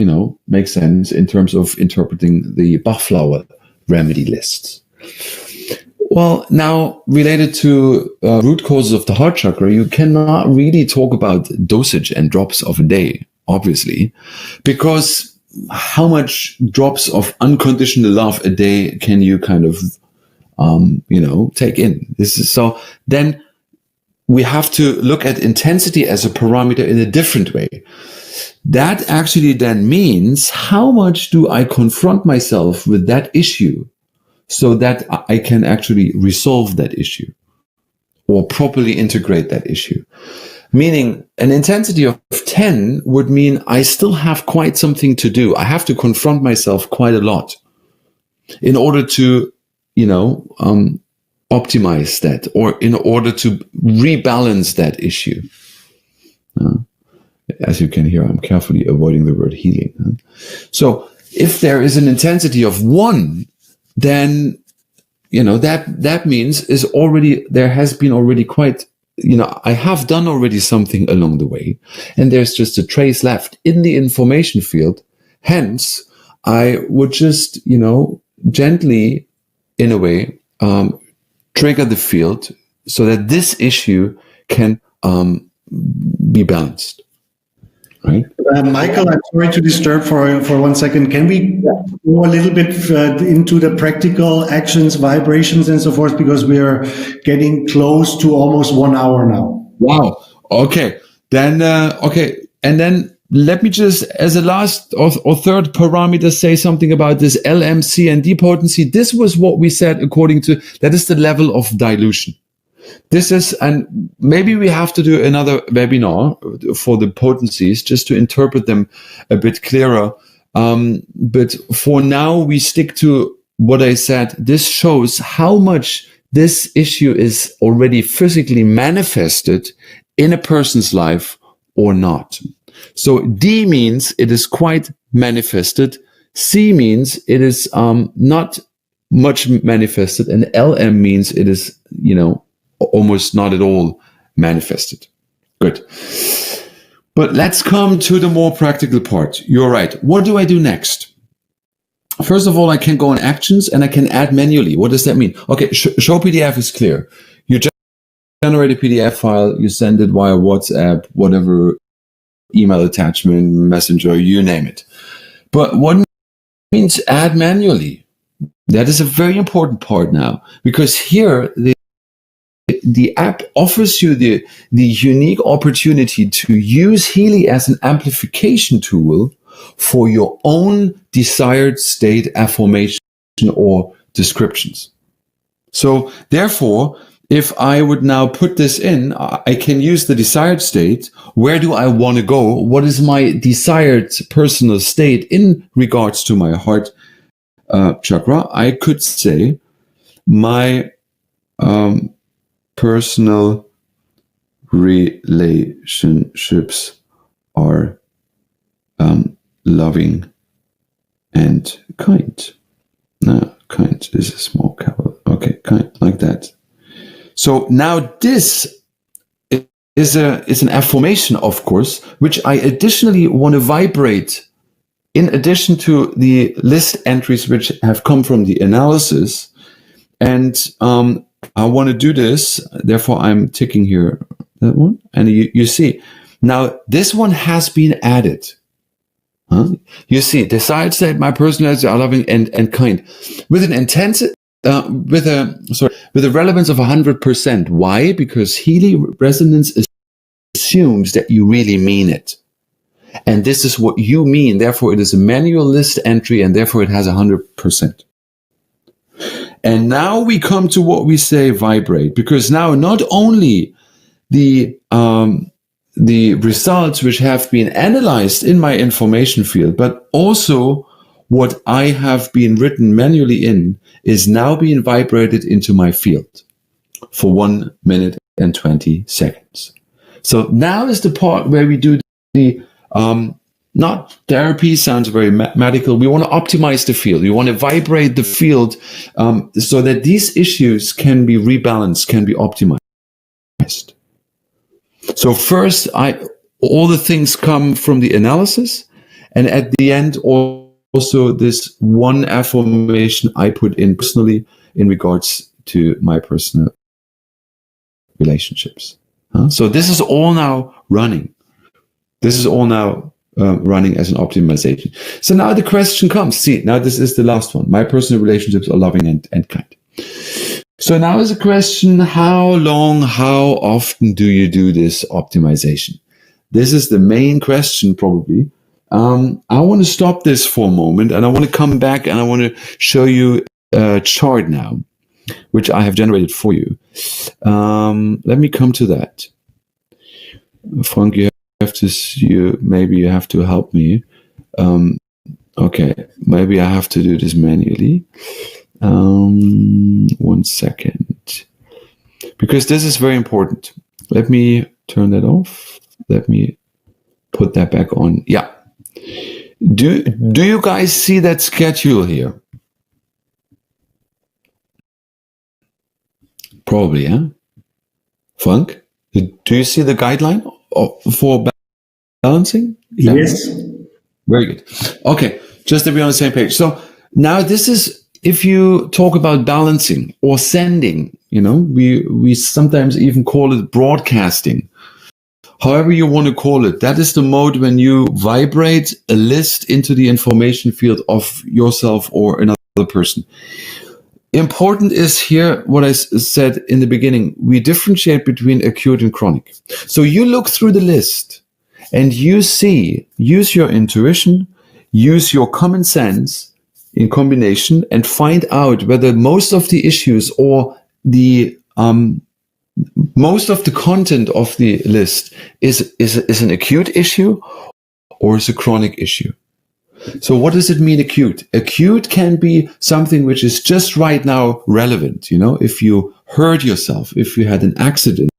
make sense in terms of interpreting the Bach flower remedy lists. Well, now related to root causes of the heart chakra, you cannot really talk about dosage and drops of a day, obviously, because how much drops of unconditional love a day can you kind of, take in? So then we have to look at intensity as a parameter in a different way. That actually then means how much do I confront myself with that issue so that I can actually resolve that issue or properly integrate that issue. Meaning an intensity of 10 would mean I still have quite something to do. I have to confront myself quite a lot in order to, optimize that, or in order to rebalance that issue. As you can hear, I'm carefully avoiding the word healing. So if there is an intensity of 1, then, that means there has been already quite, I have done already something along the way, and there's just a trace left in the information field. Hence, I would just, gently, in a way, trigger the field so that this issue can be balanced. Right? Michael, I'm sorry to disturb for 1 second. Can we go a little bit into the practical actions, vibrations, and so forth? Because we are getting close to almost 1 hour now. Wow. Okay. Then, And then let me just, as a last or third parameter, say something about this LMC and potency. This was what we said according to, that is the level of dilution. This is, and maybe we have to do another webinar for the potencies just to interpret them a bit clearer. But for now, we stick to what I said. This shows how much this issue is already physically manifested in a person's life or not. So D means it is quite manifested. C means it is not much manifested, and LM means it is, almost not at all manifested. Good. But let's come to the more practical part. You're right. What do I do next? First of all, I can go on actions and I can add manually. What does that mean? Okay, show PDF is clear. You generate a PDF file, you send it via WhatsApp, whatever, email attachment, messenger, you name it. But what means add manually? That is a very important part now, because here the app offers you the unique opportunity to use Healy as an amplification tool for your own desired state affirmation or descriptions. So therefore, if I would now put this in, I can use the desired state. Where do I want to go? What is my desired personal state in regards to my heart chakra? I could say my personal relationships are loving and kind. No, kind is a small capital. Okay, kind, like that. So now this is an affirmation, of course, which I additionally want to vibrate in addition to the list entries which have come from the analysis. And I want to do this. Therefore, I'm ticking here that one. And you see, now this one has been added. You see, desired state, my personality are loving and kind, with an intensity, with a relevance of 100%. Why? Because Healy resonance assumes that you really mean it, and this is what you mean. Therefore, it is a manual list entry, and therefore it has 100%. And now we come to what we say vibrate, because now not only the results which have been analyzed in my information field, but also what I have been written manually in is now being vibrated into my field for 1 minute and 20 seconds. So now is the part where we do the, not therapy, sounds very medical. We want to optimize the field. We want to vibrate the field so that these issues can be rebalanced, can be optimized. So first, all the things come from the analysis, and at the end, also this one affirmation I put in personally in regards to my personal relationships. So this is all now running. This is all now running as an optimization. So now the question comes. See, now this is the last one. My personal relationships are loving and kind. So now is the question, how long, how often do you do this optimization? This is the main question probably. I want to stop this for a moment, and I want to come back and I want to show you a chart now, which I have generated for you. Let me come to that. Frank, maybe you have to help me. Okay, maybe I have to do this manually. 1 second, because this is very important. Let me turn that off. Let me put that back on. Yeah. Do you guys see that schedule here? Probably, huh? Frank, do you see the guideline for balancing? Yes. Very good. Okay, just to be on the same page. So now this is, if you talk about balancing or sending, we sometimes even call it broadcasting. However you want to call it, that is the mode when you vibrate a list into the information field of yourself or another person. Important is here what I said in the beginning. We differentiate between acute and chronic. So you look through the list and you see, use your intuition, use your common sense in combination, and find out whether most of the issues or the most of the content of the list is an acute issue or is a chronic issue. So what does it mean, acute? Acute can be something which is just right now relevant. If you hurt yourself, if you had an accident,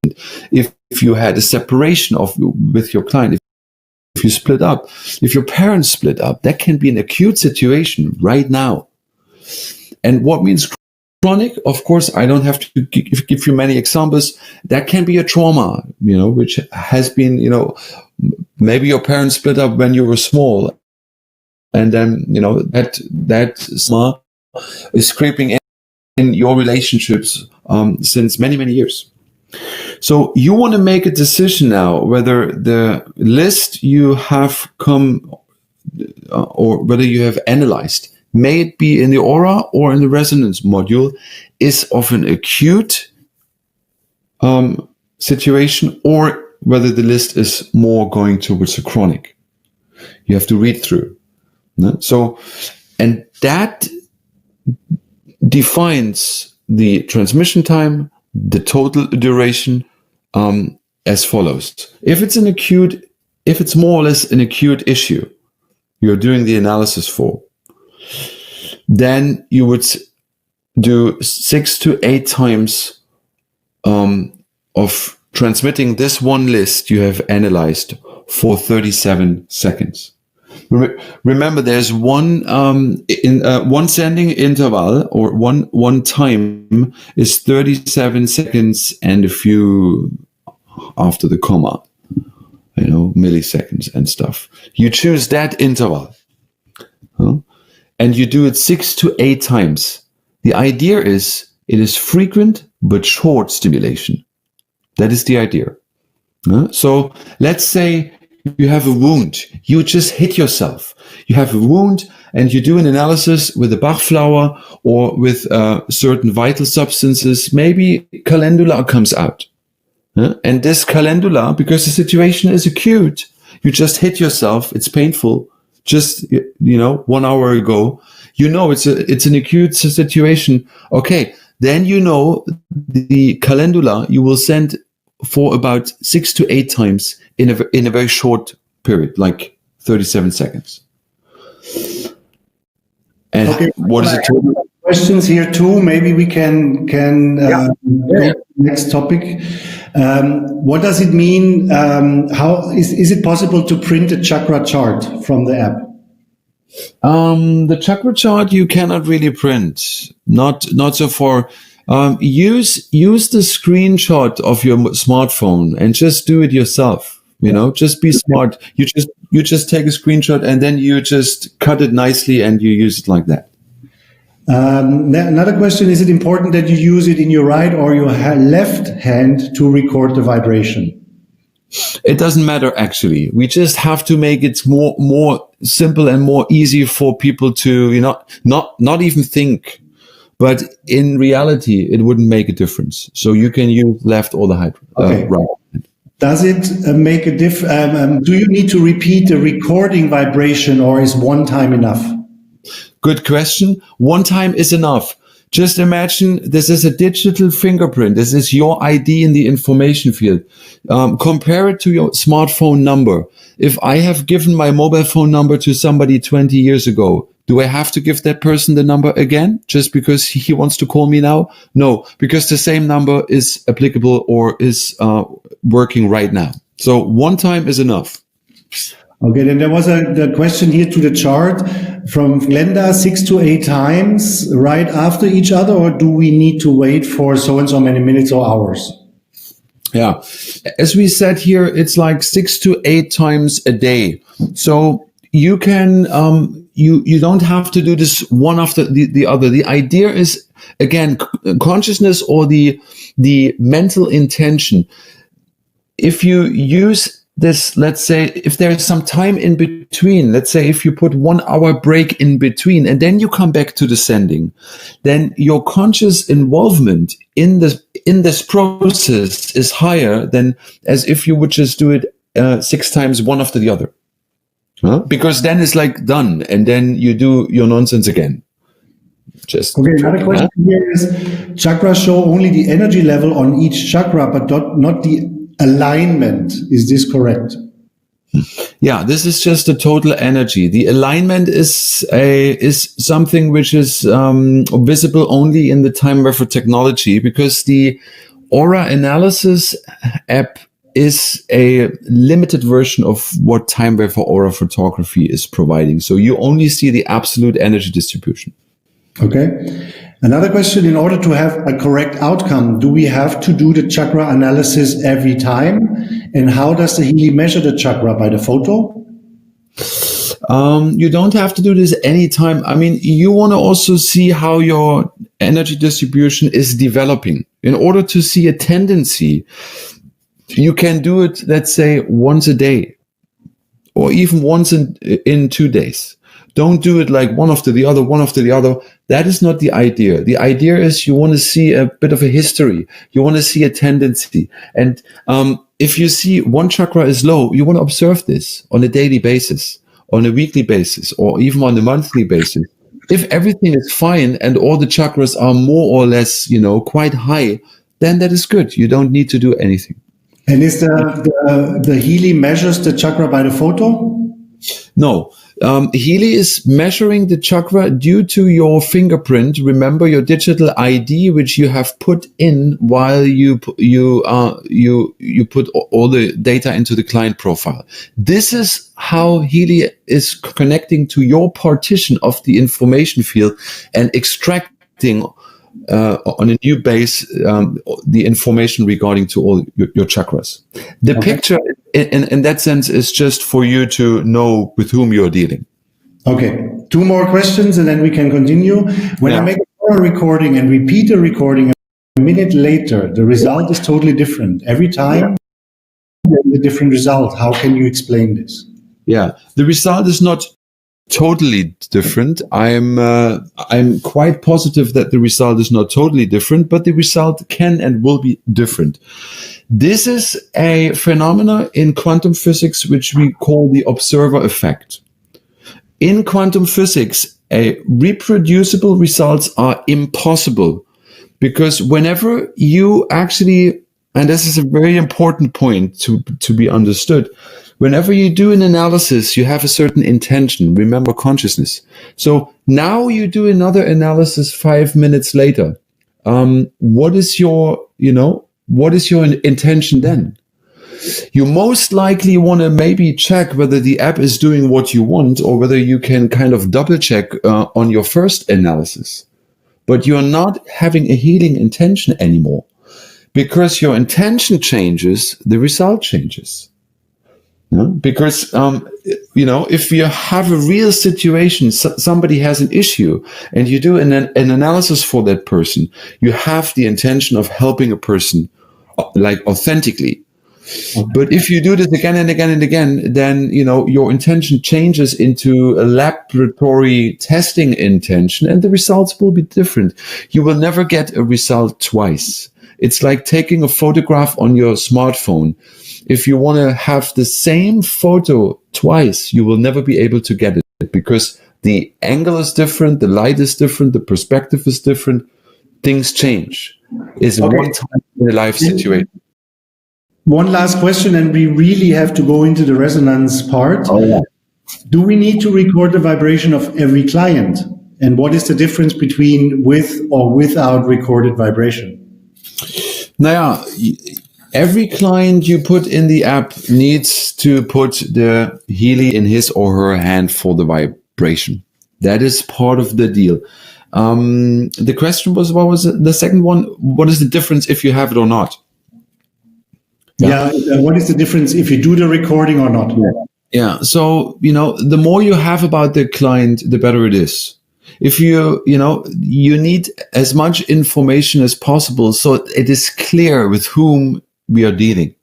if you had a separation with your client, if you split up, if your parents split up, that can be an acute situation right now. And what means chronic? Of course, I don't have to give you many examples. That can be a trauma, which has been, maybe your parents split up when you were small. And then, that trauma is creeping in your relationships since many, many years. So you want to make a decision now whether the list you have or whether you have analyzed, may it be in the aura or in the resonance module, is of an acute situation, or whether the list is more going towards a chronic. You have to read through. So, and that defines the transmission time, the total duration, as follows. If it's more or less an acute issue you're doing the analysis for, then you would do 6 to 8 times of transmitting this one list you have analyzed for 37 seconds. Remember, there's one sending interval, or one time is 37 seconds and a few after the comma, milliseconds and stuff. You choose that interval, and you do it 6 to 8 times. The idea is it is frequent but short stimulation. That is the idea. So let's say you have a wound. You just hit yourself. You have a wound and you do an analysis with a Bach flower or with certain vital substances. Maybe calendula comes out. And this calendula, because the situation is acute, you just hit yourself. It's painful. Just, 1 hour ago, it's an acute situation. Okay. Then, the calendula you will send for about 6 to 8 times in a very short period, like 37 seconds. And okay, what is it? Questions here too. Maybe we can go to the next topic. What does it mean? How is it possible to print a chakra chart from the app? The chakra chart you cannot really print. Not so far. Use the screenshot of your smartphone and just do it yourself. Just be smart. You just take a screenshot and then you just cut it nicely and you use it like that. Another question: is it important that you use it in your right or your left hand to record the vibration? It doesn't matter, actually. We just have to make it more simple and more easy for people to not even think. But in reality, it wouldn't make a difference. So you can use left or the right. Does it make a difference? Do you need to repeat the recording vibration, or is one time enough? Good question. One time is enough. Just imagine this is a digital fingerprint. This is your ID in the information field. Compare it to your smartphone number. If I have given my mobile phone number to somebody 20 years ago, do I have to give that person the number again just because he wants to call me now? No, because the same number is applicable or is working right now. So one time is enough. Okay, then there was the question here to the chart from Glenda, 6 to 8 times right after each other, or do we need to wait for so and so many minutes or hours? Yeah, as we said here, it's like 6 to 8 times a day. So you can, you don't have to do this one after the other. The idea is, again, consciousness or the mental intention. If you use this, let's say, if there is some time in between, let's say if you put 1 hour break in between and then you come back to the sending, then your conscious involvement in this process is higher than as if you would just do it 6 times one after the other. Because then it's like done, and then you do your nonsense again. Just okay. Another question here is: chakras show only the energy level on each chakra, but not the alignment. Is this correct? Yeah, this is just a total energy. The alignment is something which is visible only in the time-refer technology, because the aura analysis app is a limited version of what time-refer aura photography is providing. So you only see the absolute energy distribution. Okay. Another question: in order to have a correct outcome, do we have to do the chakra analysis every time? And how does the Healy measure the chakra? By the photo? You don't have to do this anytime. I mean, you want to also see how your energy distribution is developing. In order to see a tendency, you can do it, let's say, once a day, or even once in 2 days. Don't do it like one after the other, one after the other. That is not the idea. The idea is you want to see a bit of a history. You want to see a tendency. And if you see one chakra is low, you want to observe this on a daily basis, on a weekly basis, or even on a monthly basis. If everything is fine and all the chakras are more or less, quite high, then that is good. You don't need to do anything. And is the Healy measures the chakra by the photo? No. Healy is measuring the chakra due to your fingerprint. Remember your digital ID, which you have put in while you put all the data into the client profile. This is how Healy is connecting to your partition of the information field and extracting on a new base the information regarding to all your chakras. The picture in that sense is just for you to know with whom you're dealing. Okay, 2 more questions and then we can continue. When I make a recording and repeat the recording a minute later, the result is totally different. Every time there's a different result. How can you explain this? Yeah, the result is not totally different. I'm quite positive that the result is not totally different, but the result can and will be different. This is a phenomena in quantum physics which we call the observer effect. In quantum physics, reproducible results are impossible, because whenever you actually, and this is a very important point to be understood, whenever you do an analysis, you have a certain intention. Remember consciousness. So now you do another analysis 5 minutes later. What is your intention then? You most likely want to maybe check whether the app is doing what you want, or whether you can kind of double check on your first analysis. But you're not having a healing intention anymore, because your intention changes, the result changes. Because, if you have a real situation, somebody has an issue, and you do an analysis for that person, you have the intention of helping a person, like authentically. Okay. But if you do this again and again and again, then, your intention changes into a laboratory testing intention, and the results will be different. You will never get a result twice. It's like taking a photograph on your smartphone. If you want to have the same photo twice, you will never be able to get it, because the angle is different, the light is different, the perspective is different. Things change. It's one time in a life situation. One last question, and we really have to go into the resonance part. Oh, yeah. Do we need to record the vibration of every client? And what is the difference between with or without recorded vibration? Now, every client you put in the app needs to put the Healy in his or her hand for the vibration. That is part of the deal. The question was, what was it? The second one? What is the difference if you have it or not? Yeah. What is the difference if you do the recording or not? Yeah. So, the more you have about the client, the better it is. If you need as much information as possible, so it is clear with whom we are dealing.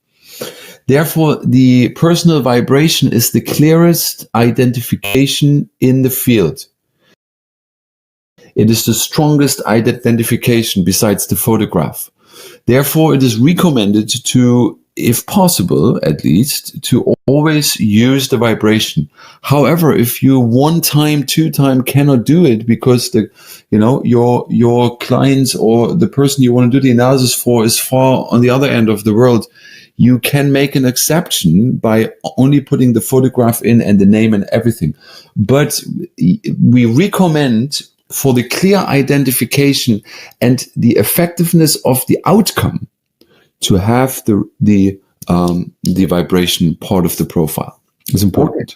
Therefore, the personal vibration is the clearest identification in the field. It is the strongest identification besides the photograph. Therefore, it is recommended to, if possible, at least, to always use the vibration. However, if you 1 time, 2 time cannot do it because your clients or the person you want to do the analysis for is far on the other end of the world, you can make an exception by only putting the photograph in and the name and everything. But we recommend, for the clear identification and the effectiveness of the outcome, to have the vibration part of the profile. It's important.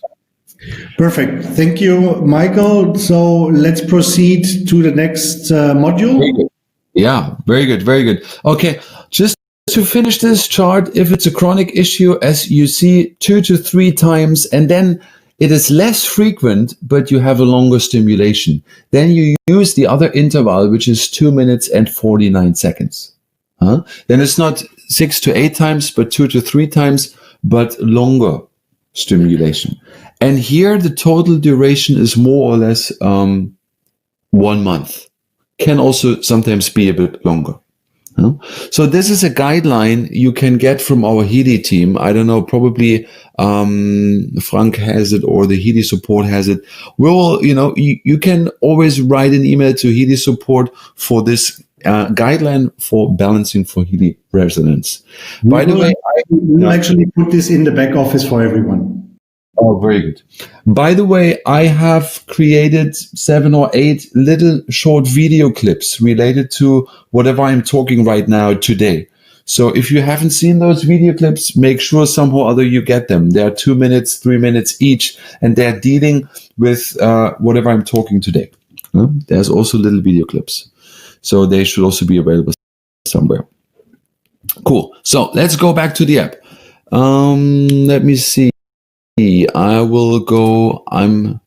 Perfect. Thank you, Michael. So let's proceed to the next module. Very good. Yeah, very good, very good. Okay, just to finish this chart, if it's a chronic issue, as you see, 2 to 3 times, and then it is less frequent, but you have a longer stimulation, then you use the other interval, which is 2 minutes and 49 seconds. Then it's not 6 to 8 times, but 2 to 3 times, but longer stimulation. And here the total duration is more or less 1 month. Can also sometimes be a bit longer. So this is a guideline you can get from our Healy team. I don't know, probably Frank has it or the Healy support has it. We'll, you can always write an email to Healy support for this guideline for balancing for Healy resonance. By the way, we'll actually put this in the back office for everyone. Oh, very good. By the way, I have created 7 or 8 little short video clips related to whatever I'm talking right now today. So if you haven't seen those video clips, make sure somehow or other you get them. They are 2 minutes, 3 minutes each, and they're dealing with whatever I'm talking today. There's also little video clips. So they should also be available somewhere. Cool. So let's go back to the app. Let me see. I will go, I'm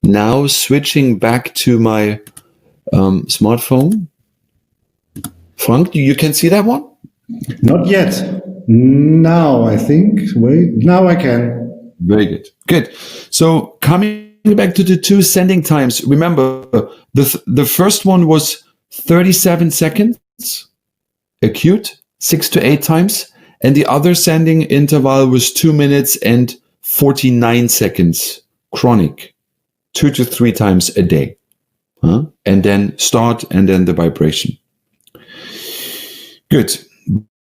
now switching back to my smartphone. Frank, you can see that one? Not yet. Now, I think. Wait, now I can. Very good. Good. So coming back to the 2 sending times, remember the first one was 37 seconds, acute, 6 to 8 times, and the other sending interval was 2 minutes and 49 seconds, chronic, 2 to 3 times a day. And then start, and then the vibration. Good.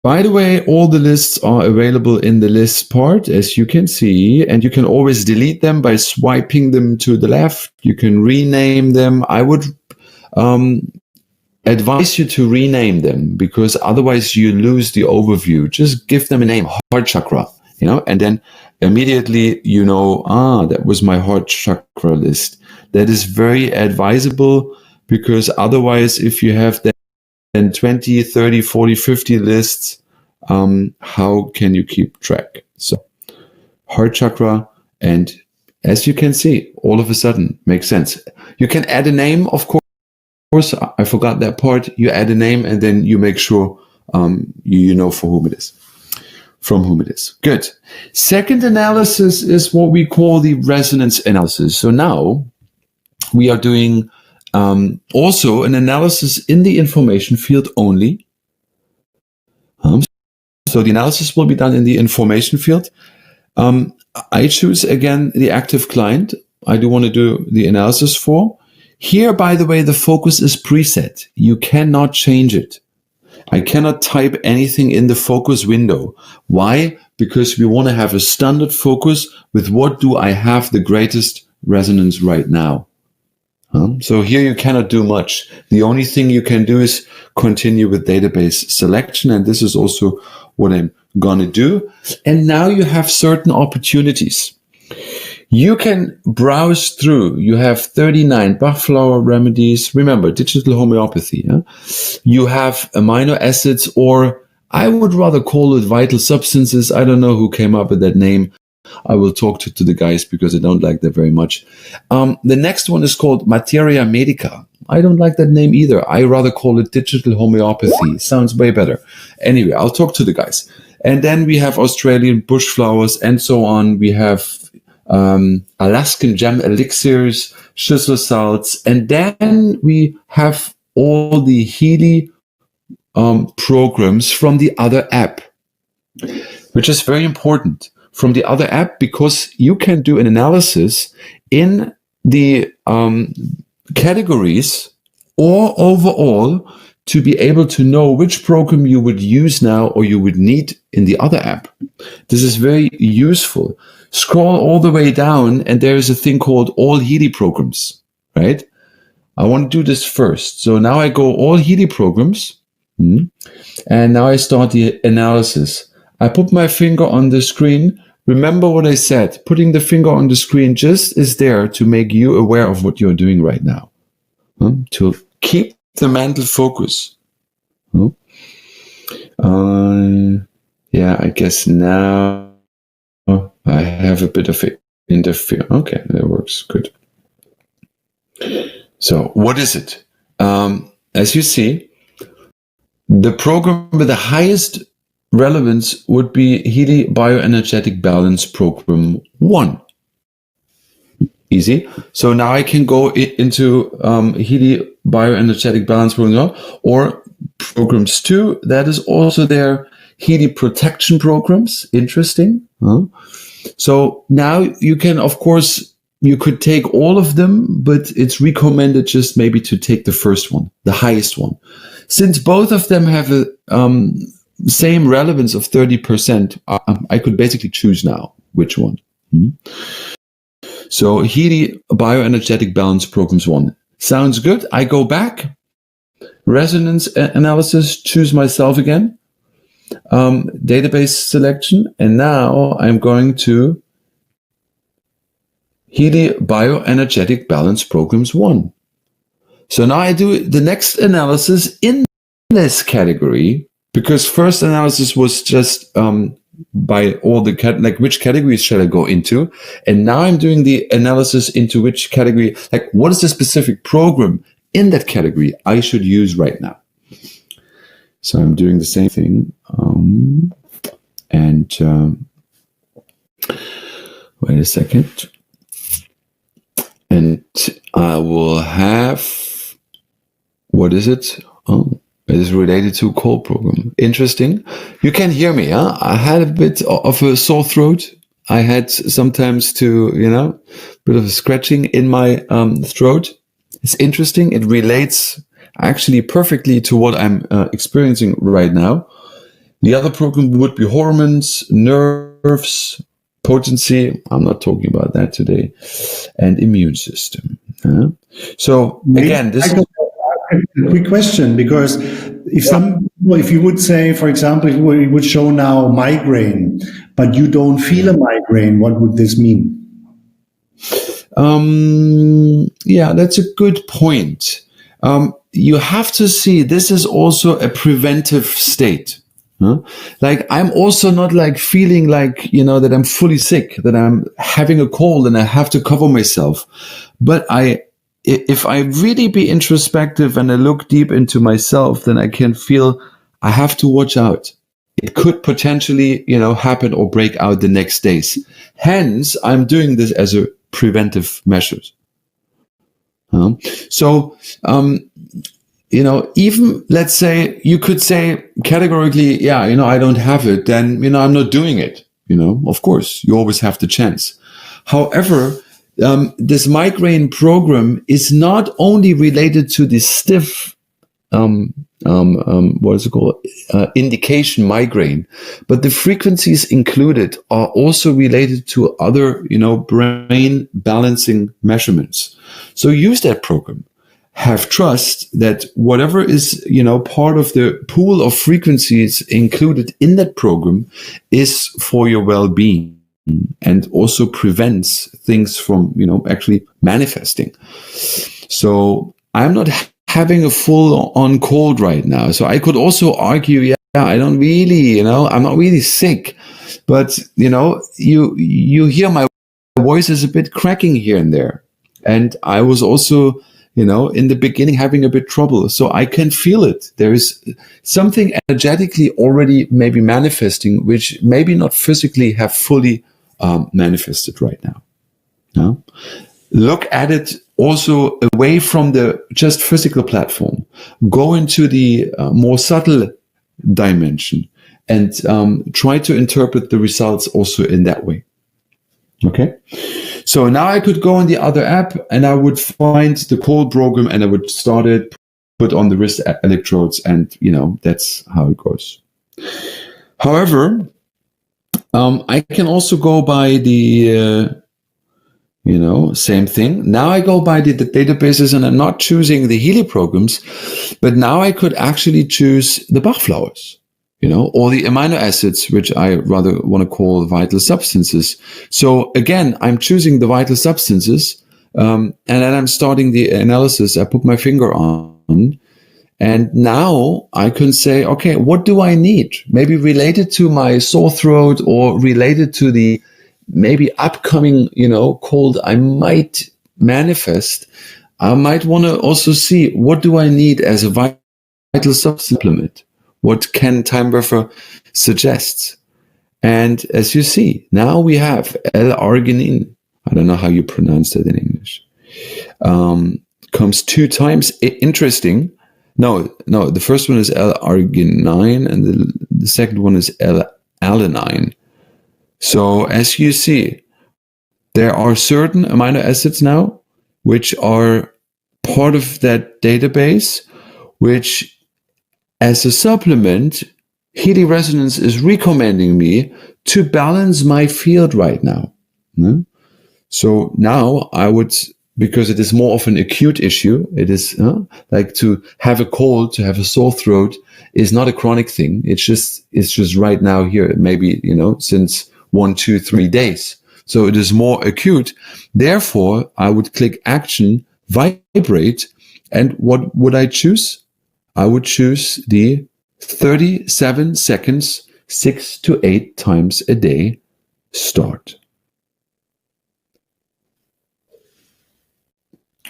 By the way, all the lists are available in the list part, as you can see, and you can always delete them by swiping them to the left. You can rename them. I would advise you to rename them, because otherwise you lose the overview. Just give them a name, heart chakra, and then immediately that was my heart chakra list. That is very advisable, because otherwise if you have then 20, 30, 40, 50 lists, how can you keep track? So heart chakra, and as you can see, all of a sudden makes sense. You can add a name, of course. I forgot that part. You add a name, and then you make sure you know for whom it is. From whom it is. Good. Second analysis is what we call the resonance analysis. So now we are doing also an analysis in the information field only. So the analysis will be done in the information field. I choose again the active client I do want to do the analysis for. Here, by the way, the focus is preset. You cannot change it. I cannot type anything in the focus window. Why? Because we want to have a standard focus with what do I have the greatest resonance right now. So here you cannot do much. The only thing you can do is continue with database selection. And this is also what I'm going to do. And now you have certain opportunities. You can browse through. You have 39 Bach flower remedies. Remember, digital homeopathy. You have amino acids, or I would rather call it vital substances. I don't know who came up with that name. I will talk to the guys because I don't like that very much. The next one is called Materia Medica. I don't like that name either. I rather call it digital homeopathy. Sounds way better. Anyway, I'll talk to the guys. And then we have Australian bush flowers and so on. We have Alaskan gem elixirs, schisel salts, and then we have all the Healy programs from the other app, which is very important, from the other app, because you can do an analysis in the categories or overall to be able to know which program you would use now or you would need in the other app. This is very useful. Scroll all the way down and there is a thing called all Healy programs, right? I want to do this first. So now I go all Healy programs, and now I start the analysis. I put my finger on the screen. Remember what I said, putting the finger on the screen just is there to make you aware of what you're doing right now, to keep the mental focus. Yeah, I guess now I have a bit of interfere. Okay, that works good. So what is it? As you see, the program with the highest relevance would be Healy Bioenergetic Balance Program 1. Easy. So now I can go into Healy Bioenergetic Balance Program 1 or programs 2. That is also there. Healy Protection Programs. Interesting. So now you can, of course, you could take all of them, but it's recommended just maybe to take the first one, the highest one. Since both of them have a same relevance of 30%, I could basically choose now which one. So Healy Bioenergetic Balance Programs 1. Sounds good. I go back, resonance analysis, choose myself again, database selection, and now I'm going to Healy Bioenergetic Balance Programs 1. So now I do the next analysis in this category, because first analysis was just by all the like which categories shall I go into, and now I'm doing the analysis into which category, like what is the specific program in that category I should use right now. So I'm doing the same thing, wait a second, and I will have, what is it? Oh, it is related to cold program. Interesting. You can hear me, huh? I had a bit of a sore throat. I had sometimes to, bit of a scratching in my throat. It's interesting. It relates actually perfectly to what I'm experiencing right now. The other program would be hormones, nerves, potency. I'm not talking about that today. And immune system. So again, this is a quick question, because if you would say, for example, you would show now migraine, but you don't feel a migraine, what would this mean? Yeah, that's a good point. You have to see this is also a preventive state. Like I'm also not like feeling like, that I'm fully sick, that I'm having a cold and I have to cover myself. But if I really be introspective and I look deep into myself, then I can feel I have to watch out. It could potentially, happen or break out the next days. Hence, I'm doing this as a preventive measure. Even let's say you could say categorically, yeah, I don't have it, then, I'm not doing it. Of course, you always have the chance. However, this migraine program is not only related to the stiff, what is it called? Indication migraine, but the frequencies included are also related to other, brain balancing measurements. So use that program. Have trust that whatever is, part of the pool of frequencies included in that program is for your well-being and also prevents things from, actually manifesting. So I'm not having a full-on cold right now. So I could also argue, yeah, I don't really, I'm not really sick, but, you hear my voice is a bit cracking here and there. And I was also, in the beginning having a bit trouble. So I can feel it. There is something energetically already maybe manifesting, which maybe not physically have fully manifested right now. Look at it also away from the just physical platform. Go into the more subtle dimension and try to interpret the results also in that way. Okay. So now I could go on the other app and I would find the cold program and I would start it, put on the wrist electrodes, and that's how it goes. However, I can also go by the same thing. Now I go by the databases, and I'm not choosing the Healy programs, but now I could actually choose the Bach flowers, or the amino acids, which I rather want to call vital substances. So again, I'm choosing the vital substances, and then I'm starting the analysis. I put my finger on, and now I can say, okay, what do I need? Maybe related to my sore throat, or related to the maybe upcoming, cold I might manifest. I might want to also see, what do I need as a vital supplement? What can 𝗪𝗪𝗪 suggest? And as you see, now we have L-arginine. I don't know how you pronounce that in English. Comes 2 times. Interesting. No, the first one is L-arginine, and the second one is L-alanine. So as you see, there are certain amino acids now which are part of that database, which as a supplement, Healy Resonance is recommending me to balance my field right now. So now I would, because it is more of an acute issue, it is like to have a cold, to have a sore throat is not a chronic thing. It's just right now here, maybe, since 1, 2, 3 days. So it is more acute. Therefore, I would click action, vibrate. And what would I choose? I would choose the 37 seconds, 6 to 8 times a day start.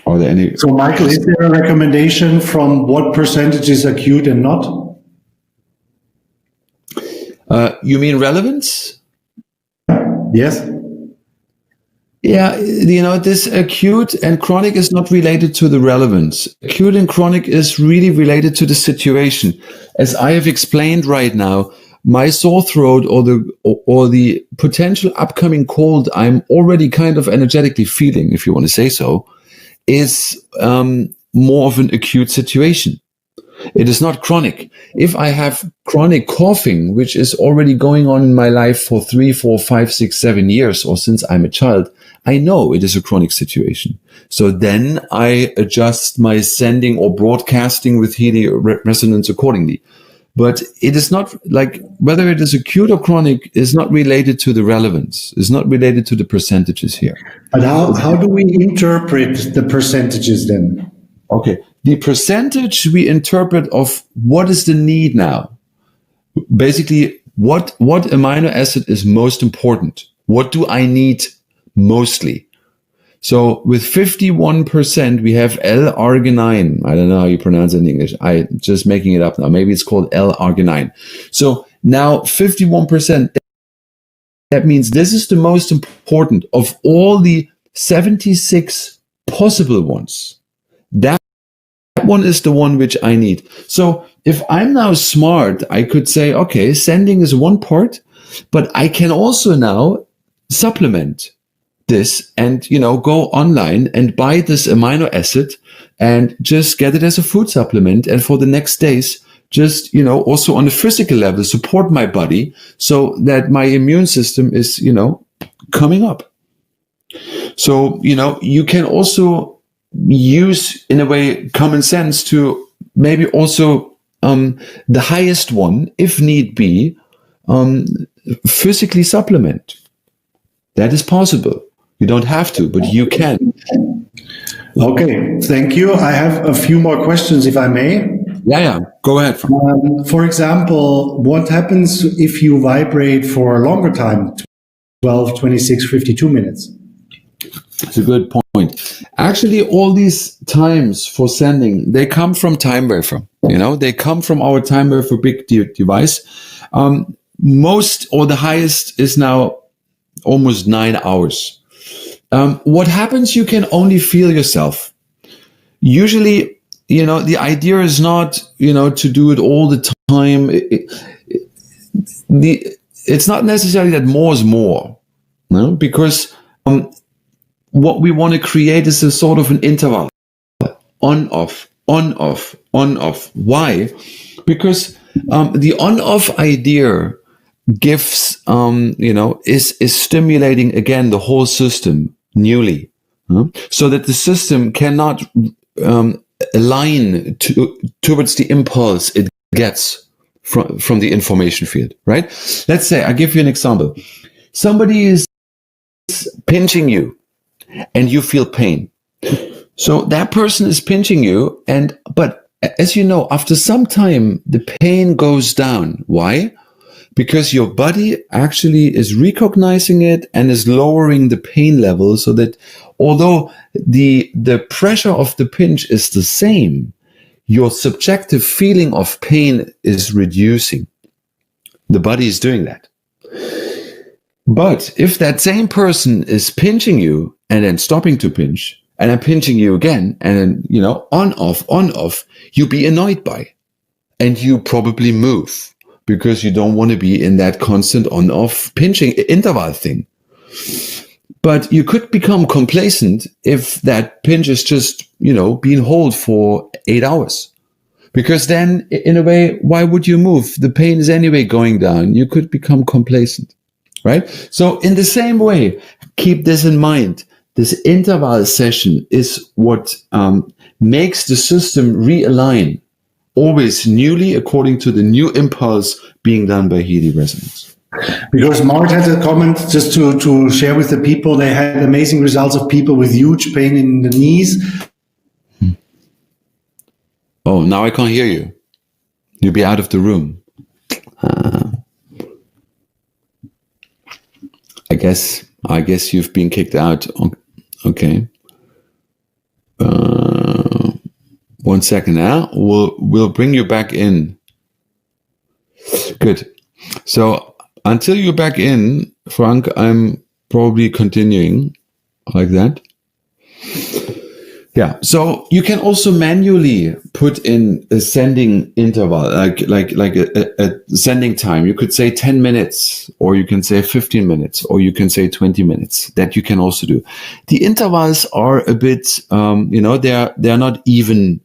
Are there any? So Michael, is there a recommendation from what percentage is acute and not? You mean relevance? Yes. Yeah, this acute and chronic is not related to the relevance. Acute and chronic is really related to the situation. As I have explained right now, my sore throat or the potential upcoming cold I'm already kind of energetically feeling, if you want to say so, is more of an acute situation. It is not chronic. If I have chronic coughing, which is already going on in my life for 3, 4, 5, 6, 7 years, or since I'm a child, I know it is a chronic situation. So then I adjust my sending or broadcasting with Healy resonance accordingly. But it is not like whether it is acute or chronic is not related to the relevance. It's not related to the percentages here. But how do we interpret the percentages then? Okay. The percentage we interpret of what is the need now. Basically, what amino acid is most important? What do I need mostly? So with 51%, we have L-arginine. I don't know how you pronounce it in English. I'm just making it up now. Maybe it's called L-arginine. So now 51%, that means this is the most important of all the 76 possible ones. That one is the one which I need. So if I'm now smart, I could say, okay, sending is one part, but I can also now supplement this and, go online and buy this amino acid and just get it as a food supplement. And for the next days, just, also on a physical level, support my body so that my immune system is, coming up. So, you can also use, in a way, common sense to maybe also the highest one, if need be, physically supplement. That is possible. You don't have to, but you can. Okay, thank you. I have a few more questions, if I may. Yeah, go ahead. For example, what happens if you vibrate for a longer time, 12, 26, 52 minutes? That's a good point. Actually, all these times for sending, they come from 𝗪𝗪𝗪. They come from our 𝗪𝗪𝗪 big device. Most or the highest is now almost 9 hours. What happens, you can only feel yourself. Usually, the idea is not, to do it all the time. It's not necessarily that more is more, because what we want to create is a sort of an interval, on, off, on-off, on-off. Why? Because the on-off idea gives, is stimulating again the whole system newly, so that the system cannot align towards the impulse it gets from the information field, right? Let's say, I'll give you an example. Somebody is pinching you and you feel pain. So that person is pinching you, but as you know, after some time, the pain goes down. Why? Because your body actually is recognizing it and is lowering the pain level, so that although the pressure of the pinch is the same, your subjective feeling of pain is reducing. The body is doing that. But if that same person is pinching you and then stopping to pinch, and then pinching you again, and then, on, off, you be annoyed by, and you probably move, because you don't want to be in that constant on-off pinching interval thing. But you could become complacent if that pinch is just, being held for 8 hours. Because then, in a way, why would you move? The pain is anyway going down. You could become complacent, right? So in the same way, keep this in mind. This interval session is what makes the system realign, always newly, according to the new impulse being done by Healy resonance. Because Mart had a comment just to share with the people. They had amazing results of people with huge pain in the knees. Oh, now I can't hear you. You'll be out of the room. I guess you've been kicked out. Okay. 1 second now. We'll bring you back in. Good. So until you're back in, Frank, I'm probably continuing like that. Yeah. So you can also manually put in a sending interval, like a sending time. You could say 10 minutes, or you can say 15 minutes, or you can say 20 minutes. That you can also do. The intervals are a bit, they're not even.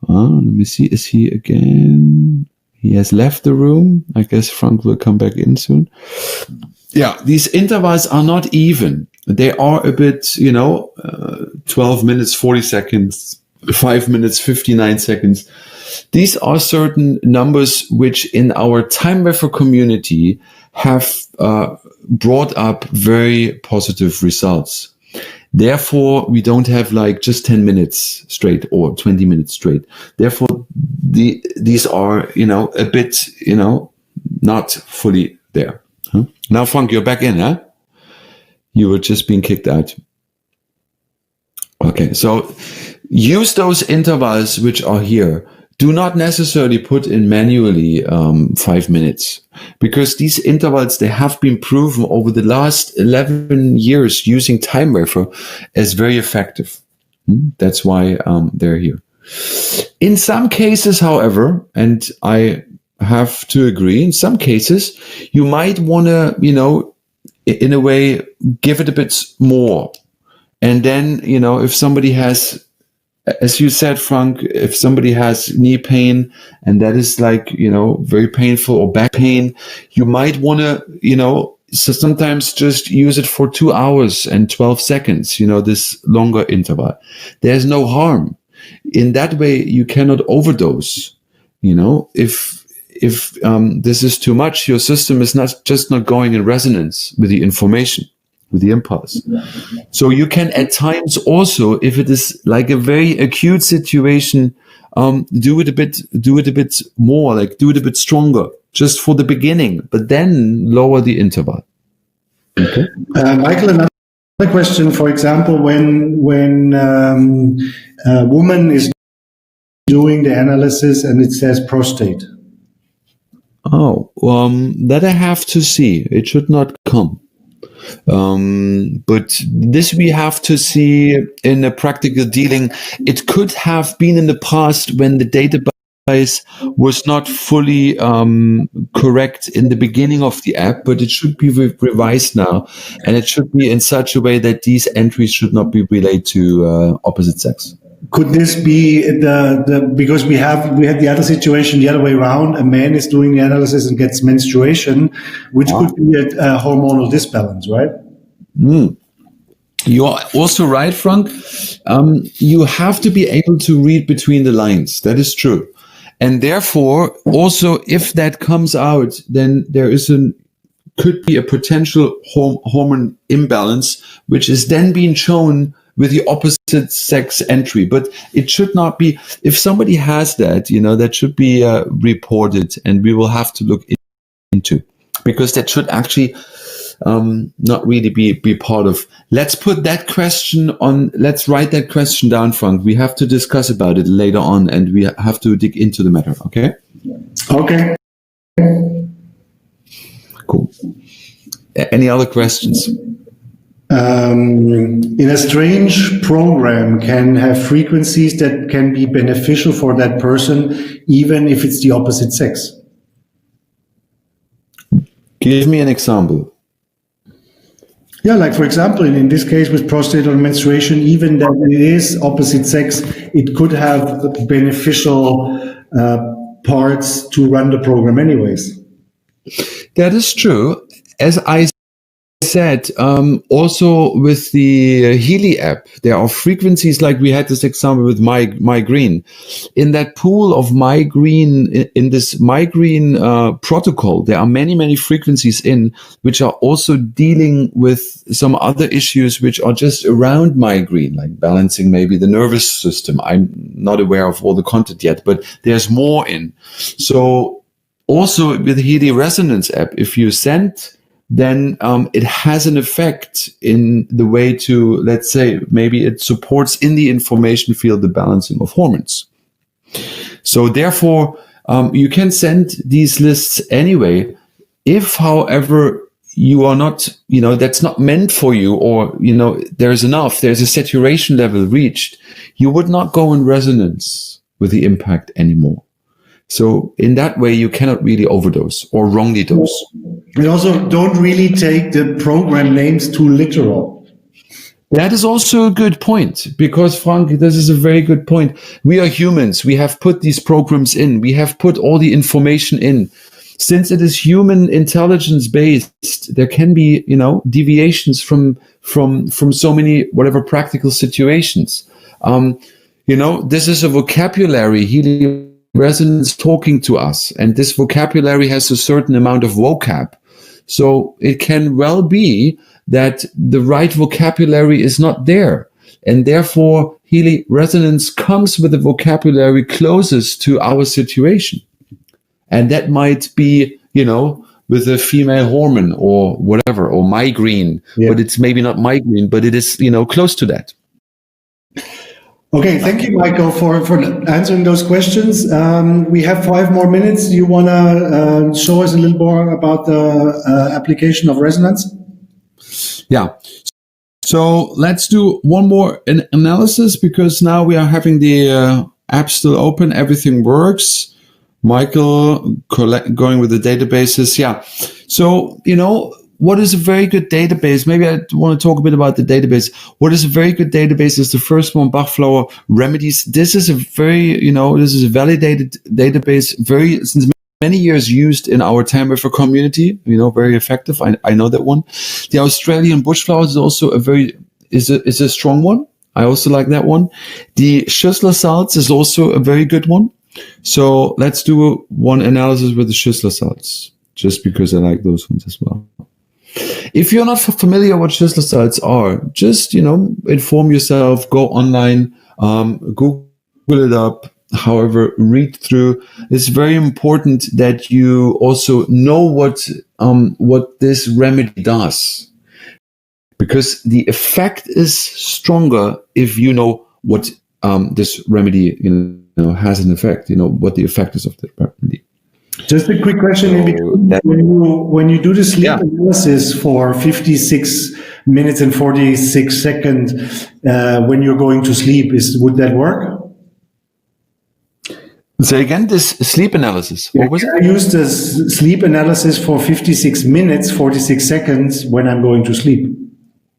Let me see. Is he again? He has left the room. I guess Frank will come back in soon. Yeah, these intervals are not even. They are a bit, 12 minutes, 40 seconds, 5 minutes, 59 seconds. These are certain numbers which in our time buffer community have brought up very positive results. Therefore, we don't have like just 10 minutes straight or 20 minutes straight. Therefore, these are, a bit, not fully there. Huh? Now, Frank, you're back in, huh? You were just being kicked out. Okay, so use those intervals which are here. Do not necessarily put in manually 5 minutes, because these intervals, they have been proven over the last 11 years using time buffer as very effective. That's why they're here. In some cases, however, and I have to agree, in some cases, you might want to, in a way, give it a bit more. And then, if somebody has, as you said, Frank, if somebody has knee pain and that is like, very painful, or back pain, you might want to, so sometimes just use it for 2 hours and 12 seconds, this longer interval. There's no harm. In that way, you cannot overdose. If this is too much, your system is not going in resonance with the information, with the impulse. So you can at times also, if it is like a very acute situation, do it a bit more, like do it a bit stronger, just for the beginning, but then lower the interval. Okay. Michael, another question. For example, when a woman is doing the analysis and it says prostate. Oh, that I have to see. It should not come. But this we have to see in a practical dealing. It could have been in the past when the database was not fully correct in the beginning of the app, but it should be revised now, and it should be in such a way that these entries should not be relayed to opposite sex. Could this be because we had the other situation the other way around? A man is doing the analysis and gets menstruation, which could be a hormonal disbalance, right? You are also right, Frank. You have to be able to read between the lines. That is true. And therefore, also, if that comes out, then there could be a potential hormone imbalance, which is then being shown with the opposite sex entry. But it should not be, if somebody has that, that should be reported, and we will have to look into, because that should actually not really be part of. Let's put that question on, let's write that question down, Frank. We have to discuss about it later on, and we have to dig into the matter, okay? Okay. Cool. Any other questions? In a strange program can have frequencies that can be beneficial for that person, even if it's the opposite sex. Give me an example. Yeah, like for example, in this case with prostate or menstruation, even that it is opposite sex, it could have beneficial parts to run the program anyways. That is true. As I said, also with the Healy app, there are frequencies, like we had this example with migraine. In that pool of migraine, in this migraine protocol, there are many frequencies which are also dealing with some other issues which are just around migraine, like balancing maybe the nervous system. I'm not aware of all the content yet, but there's more in. So also with the Healy Resonance app, if you send, then it has an effect in the way to, let's say, maybe it supports in the information field the balancing of hormones. So therefore, you can send these lists anyway. If, however, you are not, that's not meant for you, or, there's a saturation level reached, you would not go in resonance with the impact anymore. So in that way, you cannot really overdose or wrongly dose. And also don't really take the program names too literal. That is also a good point, because Frank, this is a very good point. We are humans. We have put these programs in. We have put all the information in. Since it is human intelligence based, there can be, deviations from so many, whatever practical situations. This is a vocabulary. Healy Resonance talking to us, and this vocabulary has a certain amount of vocab. So it can well be that the right vocabulary is not there, and therefore Healy Resonance comes with a vocabulary closest to our situation. And that might be, with a female hormone or whatever, or migraine, but it's maybe not migraine, but it is, close to that. Okay, thank you, Michael, for answering those questions. We have 5 more minutes. You want to show us a little more about the application of resonance? Yeah. So let's do one more analysis, because now we are having the app still open. Everything works. Michael going with the databases. Yeah. So, what is a very good database? Maybe I want to talk a bit about the database. What is a very good database is the first one, Bachflower Remedies. This is a very, this is a validated database, since many years used in our Tamworth community, very effective. I know that one. The Australian Bush Flowers is also is a strong one. I also like that one. The 𝗪𝗪 salts is also a very good one. So let's do one analysis with the 𝗪𝗪 salts, just because I like those ones as well. If you're not familiar what 𝗪𝗪 salts are, just, inform yourself, go online, Google it up, however, read through. It's very important that you also know what this remedy does, because the effect is stronger if you know what this remedy, has an effect, what the effect is of the remedy. Just a quick question in between. When you do the sleep analysis for 56 minutes and 46 seconds, when you're going to sleep, would that work? Say again, this sleep analysis. What was it? I use the sleep analysis for 56 minutes, 46 seconds when I'm going to sleep.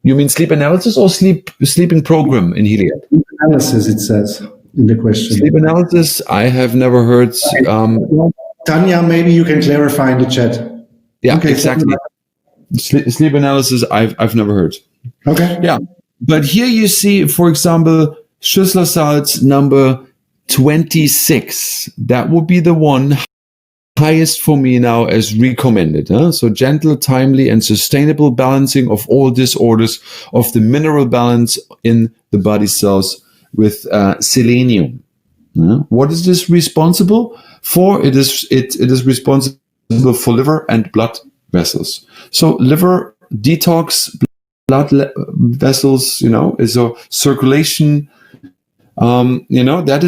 You mean sleep analysis or sleeping program in Healy? Sleep analysis, it says in the question. Sleep analysis, I have never heard. Tanya, maybe you can clarify in the chat. Yeah, okay, exactly. Sleep analysis, I've never heard. Okay. Yeah, but here you see, for example, 𝗪𝗪𝗔𝗧 number 26. That would be the one highest for me now as recommended. So gentle, timely, and sustainable balancing of all disorders of the mineral balance in the body cells with selenium. What is this responsible for? It is responsible for liver and blood vessels. So liver detox, blood vessels, is a circulation. That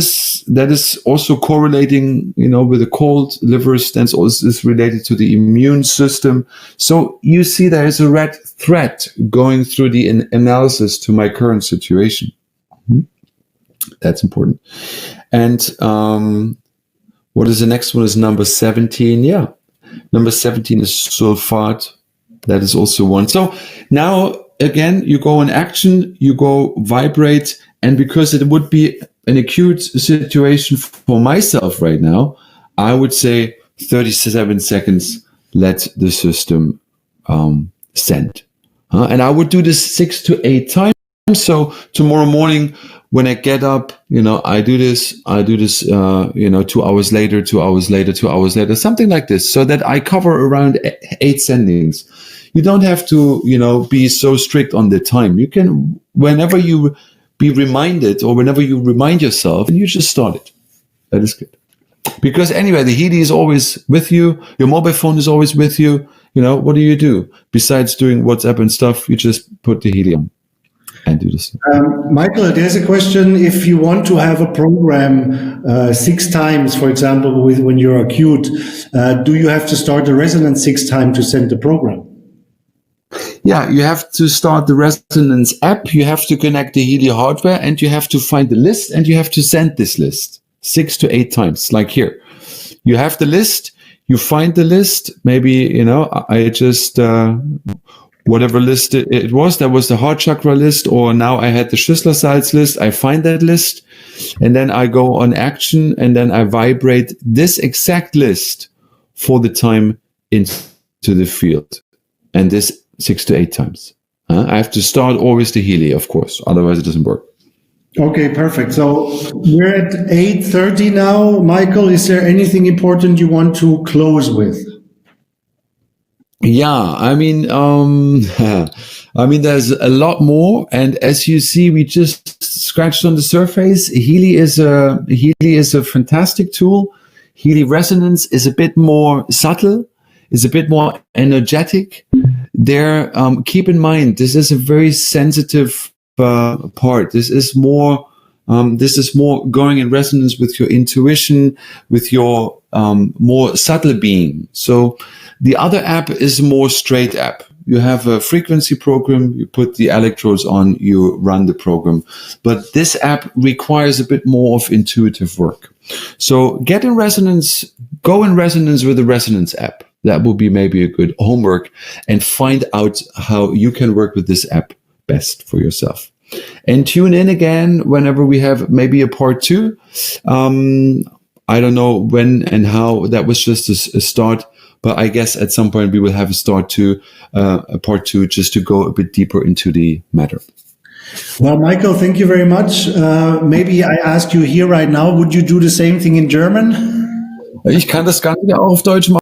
is also correlating, with the cold. Liver stents is related to the immune system. So you see there is a red thread going through the analysis to my current situation. That's important. And what is the next one? Is number 17. Yeah. Number 17 is sulfate. That is also one. So now, again, you go in action, you go vibrate, and because it would be an acute situation for myself right now, I would say 37 seconds, let the system send. And I would do this 6 to 8 times. So tomorrow morning, when I get up, I do this, 2 hours later, 2 hours later, 2 hours later, something like this, so that I cover around 8 sendings. You don't have to, be so strict on the time. You can, whenever you be reminded or whenever you remind yourself, and you just start it. That is good. Because anyway, the Healy is always with you. Your mobile phone is always with you. What do? Besides doing WhatsApp and stuff, you just put the Healy on and do this. Michael, there's a question. If you want to have a program 6 times, for example, when you're acute, do you have to start the resonance 6 times to send the program? Yeah, you have to start the Resonance app, you have to connect the Healy hardware, and you have to find the list, and you have to send this list 6 to 8 times, like here. You have the list, you find the list, maybe, I just, whatever list it was, that was the heart chakra list, or now I had the 𝗪𝗪𝗔𝗧 list, I find that list, and then I go on action, and then I vibrate this exact list for the time into the field. And this 6 to 8 times. I have to start always the Healy, of course. Otherwise, it doesn't work. Okay, perfect. So we're at 8:30 now. Michael, is there anything important you want to close with? Yeah, there's a lot more. And as you see, we just scratched on the surface. Healy is a fantastic tool. Healy resonance is a bit more subtle, is a bit more energetic. There, keep in mind, this is a very sensitive part. This is more going in resonance with your intuition, with your more subtle being. So the other app is a more straight app. You have a frequency program, you put the electrodes on, you run the program. But this app requires a bit more of intuitive work. So get in resonance, go in resonance with the Resonance app. That will be maybe a good homework, and find out how you can work with this app best for yourself. And tune in again whenever we have maybe a part 2. I don't know when and how. That was just a start, but I guess at some point we will have a part 2, just to go a bit deeper into the matter. Well, Michael, thank you very much. Maybe I ask you here right now, would you do the same thing in German? Ich kann das Ganze auch auf Deutsch machen.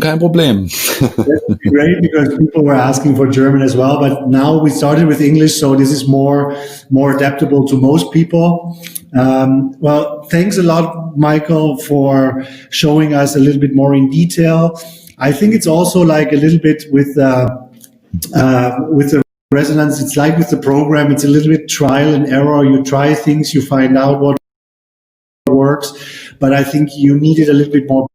Kein Problem. That's great, because people were asking for German as well, but now we started with English, so this is more adaptable to most people. Well, thanks a lot, Michael, for showing us a little bit more in detail. I think it's also like a little bit with the resonance. It's like with the program. It's a little bit trial and error. You try things, you find out what works, but I think you needed a little bit more